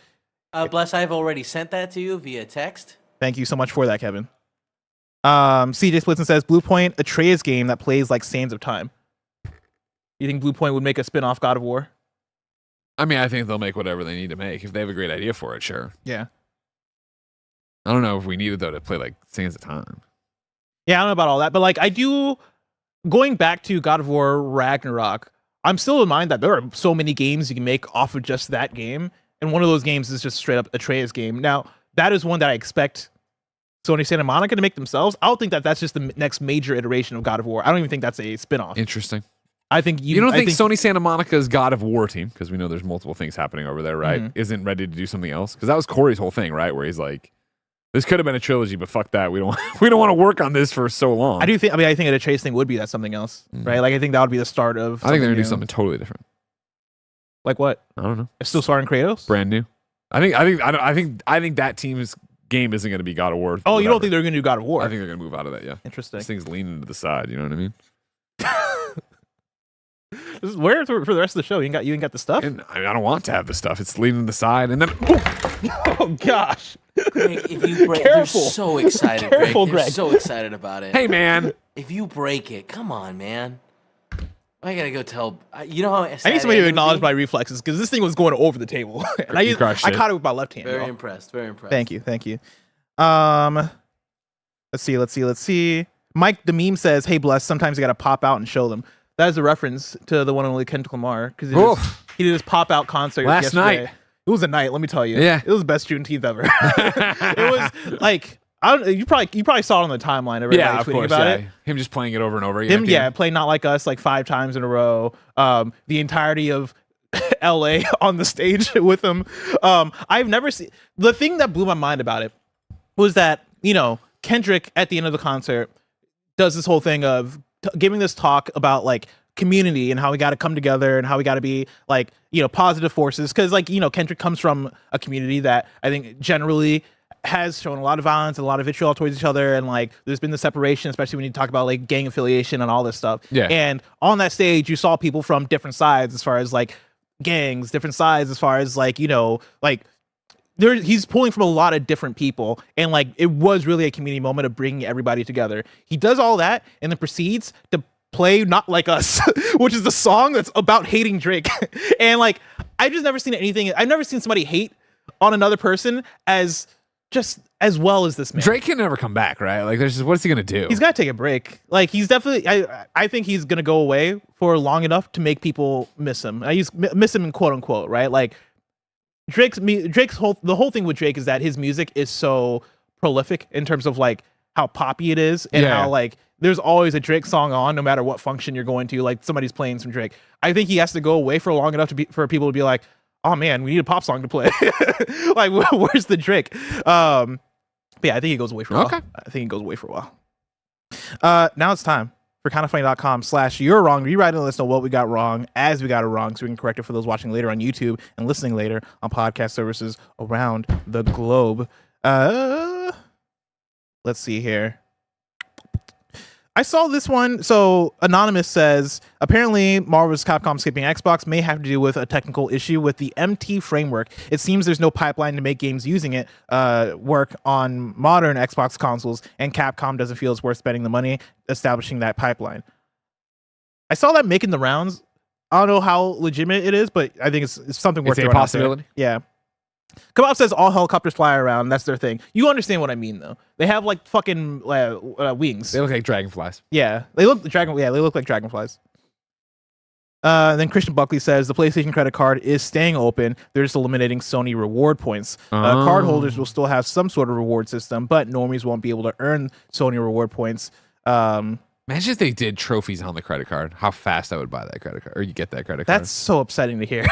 C: Bless, I've already sent that to you via text.
A: Thank you so much for that, Kevin." CJ Splitson says, "Bluepoint, Atreus game that plays like Sands of Time. You think Bluepoint would make a spin-off God of War?"
B: I mean, I think they'll make whatever they need to make. If they have a great idea for it, sure.
A: Yeah.
B: I don't know if we needed, though, to play like Sands of Time.
A: Yeah, I don't know about all that, but like I do. Going back to God of War Ragnarok, I'm still in mind that there are so many games you can make off of just that game, and one of those games is just straight up Atreus game. Now, that is one that I expect Sony Santa Monica to make themselves. I don't think that that's just the next major iteration of God of War. I don't even think that's a spin-off.
B: Interesting.
A: I think
B: You don't think Sony Santa Monica's God of War team, because we know there's multiple things happening over there, right, isn't ready to do something else? Because that was Corey's whole thing, right? Where he's like, this could have been a trilogy, but fuck that. We don't want to work on this for so long.
A: I think an Atreus thing would be that something else, right? Like I think that would be the start of.
B: I think they're going to
A: new.
B: do something totally different.
A: Like what?
B: I don't know.
A: It's still starring Kratos.
B: Brand new. I think that team's game isn't going to be God of War.
A: Oh, you don't
B: whatever.
A: think they're going to do God of War?
B: I think they're going to move out of that, yeah.
A: Interesting.
B: This thing's leaning to the side, you know what I mean?
A: This is where for the rest of the show. You ain't got the stuff.
B: And I don't want to have the stuff. It's leaning to the side, and then
A: Oh gosh.
C: Greg, if you break, they're
A: Careful.
C: so excited.
A: Careful,
C: Greg. They're
A: Greg.
C: so excited about it.
B: hey man,
C: If you break it, come on, man. I gotta go tell. You know how
A: I need somebody to acknowledge my reflexes because this thing was going over the table, and I
B: crushed it.
A: caught it with my left hand.
C: Very
A: y'all.
C: impressed. Very impressed.
A: Thank you. Let's see. Mike the meme says, "Hey, Bless. Sometimes you gotta pop out and show them." That is a reference to the one and only Kendrick Lamar because he did his pop out concert
B: Last
A: yesterday.
B: night.
A: It was a night, let me tell you.
B: Yeah.
A: It was the best Juneteenth ever. It was like you probably saw it on the timeline. Everybody
B: Yeah, of
A: tweeting
B: course.
A: about
B: Yeah.
A: it.
B: Him just playing it over and over again.
A: Him, playing Not Like Us like 5 times in a row. The entirety of LA on the stage with him. I've never seen the thing that blew my mind about it was that, Kendrick at the end of the concert does this whole thing of giving this talk about like community and how we got to come together and how we got to be like, positive forces. Cause like, Kendrick comes from a community that I think generally has shown a lot of violence and a lot of vitriol towards each other. And like, there's been the separation, especially when you talk about like gang affiliation and all this stuff.
B: Yeah.
A: And on that stage, you saw people from different sides as far as like gangs, different sides as far as like, he's pulling from a lot of different people, and like it was really a community moment of bringing everybody together. He does all that and then proceeds to play Not Like Us, which is the song that's about hating Drake. And like I've just never seen anything. I've never seen somebody hate on another person as well as this man.
B: Drake can never come back, right? Like, what's he gonna do?
A: He's got to take a break. Like he's definitely. I think he's gonna go away for long enough to make people miss him. I use miss him in quote unquote, right? Like. Drake's whole thing with Drake is that his music is so prolific in terms of like how poppy it is and how like there's always a Drake song on no matter what function you're going to, like somebody's playing some Drake. I think he has to go away for long enough for people to be like, oh man, we need a pop song to play. Like where's the Drake? But yeah, I think he goes away for a while.
B: Okay.
A: I think he goes away for a while. Now it's time for kindoffunny.com/you're wrong. Rewrite and let us know what we got wrong as we got it wrong so we can correct it for those watching later on YouTube and listening later on podcast services around the globe. Let's see here. I saw this one. So Anonymous says, apparently Marvel vs. Capcom skipping Xbox may have to do with a technical issue with the MT framework. It seems there's no pipeline to make games using it work on modern Xbox consoles, and Capcom doesn't feel it's worth spending the money establishing that pipeline. I saw that making the rounds. I don't know how legitimate it is, but I think it's something worth
B: It's a
A: throwing out
B: possibility.
A: there. Yeah. Kebab says all helicopters fly around. That's their thing. You understand what I mean, though. They have like fucking wings.
B: They look like dragonflies.
A: Yeah, they look like dragonflies. Then Christian Buckley says the PlayStation credit card is staying open. They're just eliminating Sony reward points. Card holders will still have some sort of reward system, but normies won't be able to earn Sony reward points.
B: Imagine if they did trophies on the credit card. How fast I would buy that credit card, or you get that credit card.
A: That's so upsetting to hear.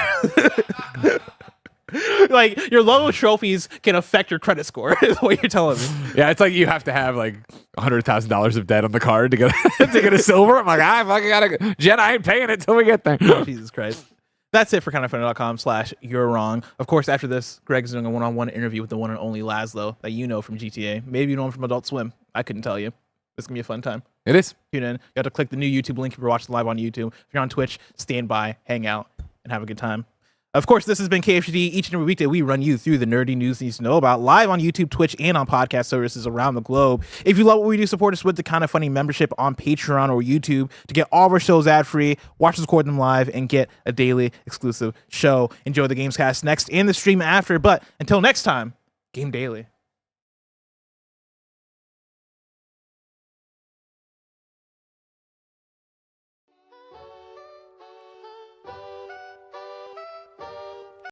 A: Like your level of trophies can affect your credit score is what you're telling me.
B: Yeah, it's like you have to have like $100,000 of debt on the card to get to get a silver. I'm like, I fucking gotta Jen, I ain't paying it till we get there.
A: Jesus Christ. That's it for kindoffunny.com/you're wrong. Of course, after this, Greg's doing a one-on-one interview with the one and only Lazlow that you know from GTA. Maybe you know him from Adult Swim. I couldn't tell you. It's gonna be a fun time.
B: It is.
A: Tune in. You have to click the new YouTube link if you're watching live on YouTube. If you're on Twitch, stand by, hang out, and have a good time. Of course, this has been KFGD. Each and every weekday, we run you through the nerdy news you need to know about live on YouTube, Twitch, and on podcast services around the globe. If you love what we do, support us with the Kinda Funny membership on Patreon or YouTube to get all of our shows ad-free, watch us record them live, and get a daily exclusive show. Enjoy the Gamescast next and the stream after. But until next time, game daily.